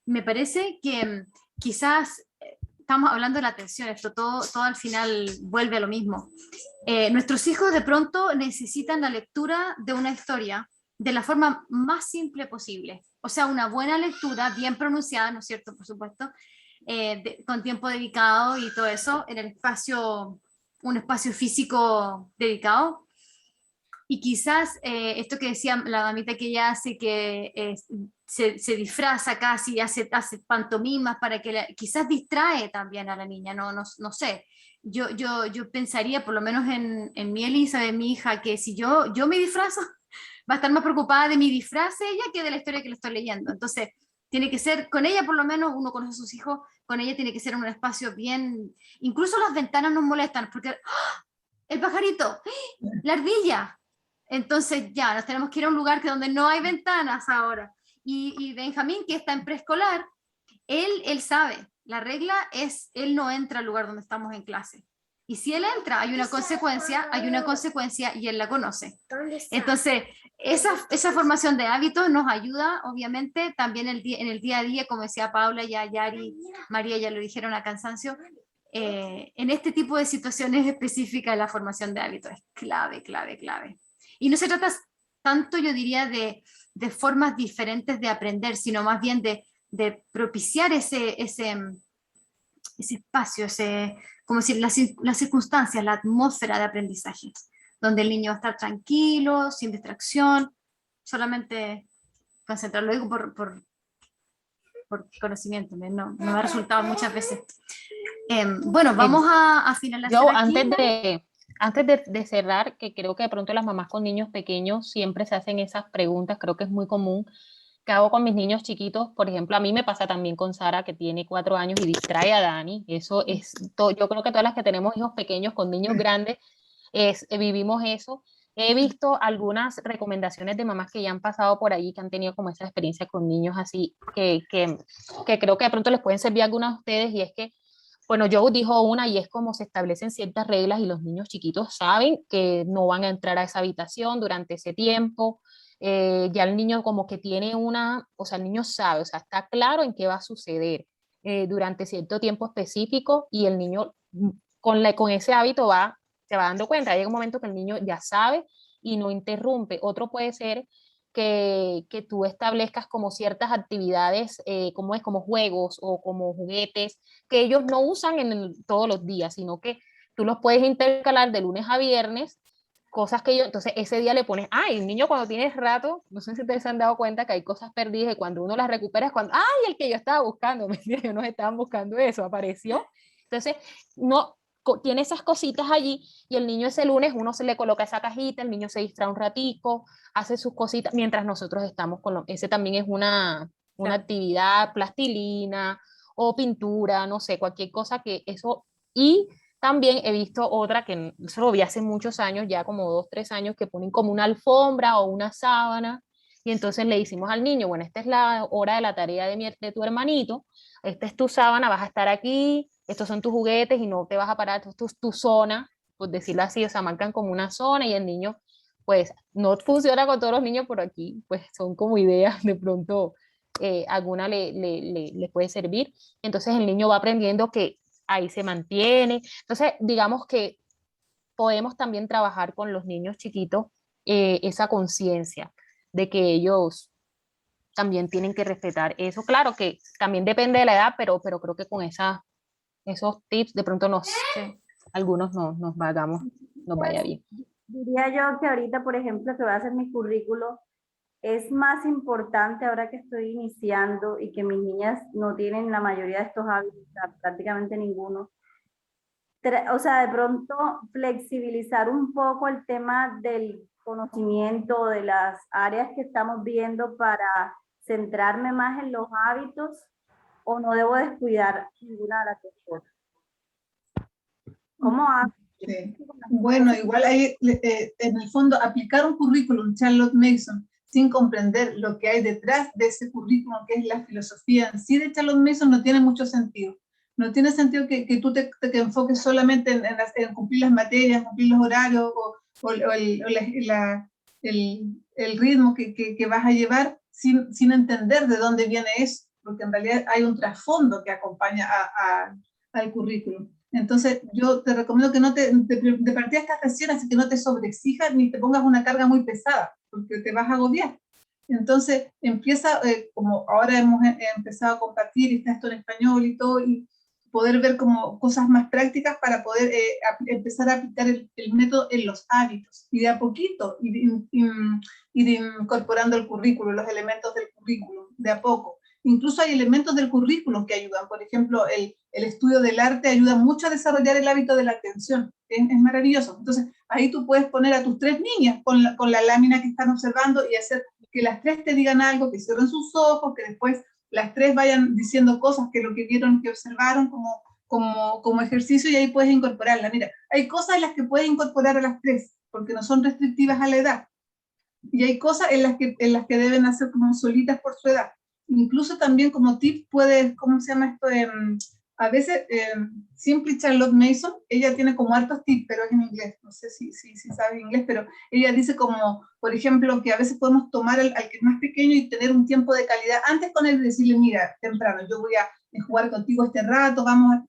Me parece que quizás estamos hablando de la atención, esto todo al final vuelve a lo mismo. Nuestros hijos de pronto necesitan la lectura de una historia de la forma más simple posible. O sea, una buena lectura, bien pronunciada, ¿no es cierto? Por supuesto, con tiempo dedicado y todo eso, en el espacio, un espacio físico dedicado. Y quizás esto que decía la damita que ella hace, que se disfraza casi, hace pantomimas para que quizás distrae también a la niña, no sé. Yo pensaría, por lo menos en mi Elisa, de mi hija, que si yo me disfrazo, va a estar más preocupada de mi disfraz ella que de la historia que le estoy leyendo. Entonces, tiene que ser, con ella por lo menos, uno conoce a sus hijos, con ella tiene que ser en un espacio bien, incluso las ventanas nos molestan, porque ¡ah! El pajarito, la ardilla. Entonces ya, nos tenemos que ir a un lugar donde no hay ventanas ahora. Y Benjamín, que está en preescolar, él sabe, la regla es, él no entra al lugar donde estamos en clase. Y si él entra, hay una consecuencia y él la conoce. Entonces, esa formación de hábitos nos ayuda, obviamente, también en el día a día, como decía Paula, ya Yari, María ya lo dijeron a cansancio, en este tipo de situaciones específicas la formación de hábitos es clave. Y no se trata tanto, yo diría, de formas diferentes de aprender, sino más bien de propiciar ese espacio, como decir, las circunstancias, la atmósfera de aprendizaje, donde el niño va a estar tranquilo, sin distracción, solamente concentrarlo. Lo digo por conocimiento, no me ha resultado muchas veces. Bueno, vamos a finalizar Yo, aquí. antes de cerrar, que creo que de pronto las mamás con niños pequeños siempre se hacen esas preguntas, creo que es muy común. ¿Qué hago con mis niños chiquitos? Por ejemplo, a mí me pasa también con Sara, que tiene 4 años y distrae a Dani. Eso es todo. Yo creo que todas las que tenemos hijos pequeños con niños grandes vivimos eso. He visto algunas recomendaciones de mamás que ya han pasado por ahí, que han tenido como esa experiencia con niños así, que creo que de pronto les pueden servir a algunas de ustedes, y es que, bueno, Joe dijo una, y es como se establecen ciertas reglas y los niños chiquitos saben que no van a entrar a esa habitación durante ese tiempo. Ya el niño como que tiene o sea, el niño sabe, o sea, está claro en qué va a suceder durante cierto tiempo específico, y el niño con ese hábito se va dando cuenta. Llega un momento que el niño ya sabe y no interrumpe. Otro puede ser que tú establezcas como ciertas actividades, como juegos o como juguetes, que ellos no usan todos los días, sino que tú los puedes intercalar de lunes a viernes, cosas que entonces ese día le pones, el niño cuando tiene rato, no sé si ustedes se han dado cuenta que hay cosas perdidas y cuando uno las recupera es cuando, el que yo estaba buscando, mentira, ellos no estaban buscando eso, apareció. Entonces, no, tiene esas cositas allí, y el niño ese lunes uno se le coloca esa cajita, el niño se distrae un ratico, hace sus cositas mientras nosotros estamos ese también es una actividad, plastilina o pintura, no sé, cualquier cosa que eso. Y también he visto otra que eso lo vi hace muchos años, ya como 2, 3 años, que ponen como una alfombra o una sábana, y entonces le decimos al niño, bueno, esta es la hora de la tarea de tu hermanito, esta es tu sábana, vas a estar aquí, estos son tus juguetes y no te vas a parar, esto es tu zona, por decirlo así, o sea, marcan como una zona, y el niño, pues, no funciona con todos los niños por aquí, pues son como ideas, de pronto alguna le puede servir. Entonces el niño va aprendiendo que ahí se mantiene. Entonces, digamos que podemos también trabajar con los niños chiquitos esa conciencia de que ellos también tienen que respetar eso. Claro que también depende de la edad, pero creo que con esos tips de pronto algunos nos vaya bien. Diría yo que ahorita, por ejemplo, que voy a hacer mi currículo, es más importante ahora que estoy iniciando y que mis niñas no tienen la mayoría de estos hábitos, prácticamente ninguno. O sea, de pronto flexibilizar un poco el tema del conocimiento, de las áreas que estamos viendo, para centrarme más en los hábitos, o no debo descuidar ninguna de las dos cosas. ¿Cómo hago? Sí. Bueno, igual hay, en el fondo, aplicar un currículum Charlotte Mason sin comprender lo que hay detrás de ese currículum, que es la filosofía en sí de Charlotte Mason, no tiene mucho sentido. No tiene sentido que tú te enfoques solamente en cumplir las materias, cumplir los horarios o el ritmo que vas a llevar sin entender de dónde viene eso, porque en realidad hay un trasfondo que acompaña al currículum. Entonces, yo te recomiendo que no de partida estás recién, así que no te sobreexijas ni te pongas una carga muy pesada, porque te vas a agobiar. Entonces, empieza, como ahora hemos empezado a compartir, y está esto en español y todo, y poder ver como cosas más prácticas para poder empezar a aplicar el método en los hábitos, y de a poquito ir incorporando el currículo, los elementos del currículum, de a poco. Incluso hay elementos del currículum que ayudan. Por ejemplo, el estudio del arte ayuda mucho a desarrollar el hábito de la atención. Es maravilloso. Entonces, ahí tú puedes poner a tus 3 niñas con la lámina que están observando y hacer que las 3 te digan algo, que cierren sus ojos, que después las 3 vayan diciendo cosas que lo que vieron, que observaron como ejercicio, y ahí puedes incorporarla. Mira, hay cosas en las que puedes incorporar a las 3, porque no son restrictivas a la edad. Y hay cosas en las que deben hacer como solitas por su edad. Incluso también como tip puedes, ¿cómo se llama esto? A veces, Simply Charlotte Mason, ella tiene como hartos tips, pero es en inglés, no sé si sabes inglés, pero ella dice como, por ejemplo, que a veces podemos tomar al que es más pequeño y tener un tiempo de calidad antes con él, decirle, mira, temprano, yo voy a jugar contigo este rato,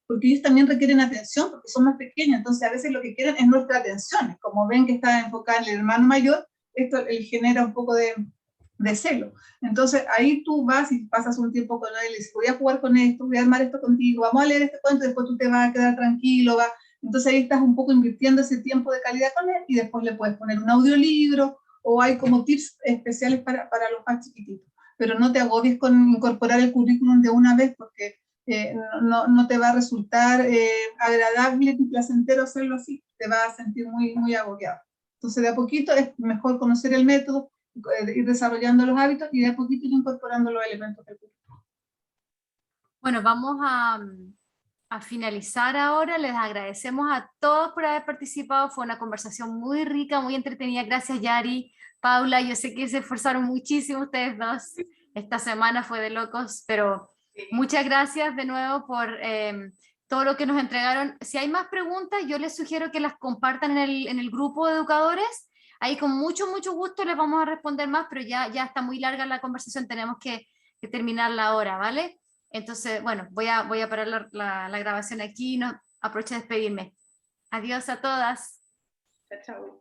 porque ellos también requieren atención, porque son más pequeños, entonces a veces lo que quieren es nuestra atención, como ven que está enfocada en el hermano mayor, esto le genera un poco de celo. Entonces ahí tú vas y pasas un tiempo con él y dices, voy a jugar con esto, voy a armar esto contigo, vamos a leer este cuento, después tú te vas a quedar tranquilo, entonces ahí estás un poco invirtiendo ese tiempo de calidad con él, y después le puedes poner un audiolibro, o hay como tips especiales para los más chiquititos. Pero no te agobies con incorporar el currículum de una vez, porque no te va a resultar agradable y placentero hacerlo así, te vas a sentir muy, muy agobiado. Entonces, de a poquito es mejor conocer el método, ir desarrollando los hábitos, y de a poquito ir incorporando los elementos del currículum. Bueno, vamos a a finalizar ahora. Les agradecemos a todos por haber participado. Fue una conversación muy rica, muy entretenida. Gracias, Yari, Paula. Yo sé que se esforzaron muchísimo ustedes dos. Esta semana fue de locos, pero muchas gracias de nuevo por todo lo que nos entregaron. Si hay más preguntas, yo les sugiero que las compartan en el grupo de educadores. Ahí con mucho gusto les vamos a responder más, pero ya está muy larga la conversación, tenemos que terminarla ahora, ¿vale? Entonces, bueno, voy a parar la grabación aquí y no, aprovecho de despedirme. Adiós a todas. Chao, chao.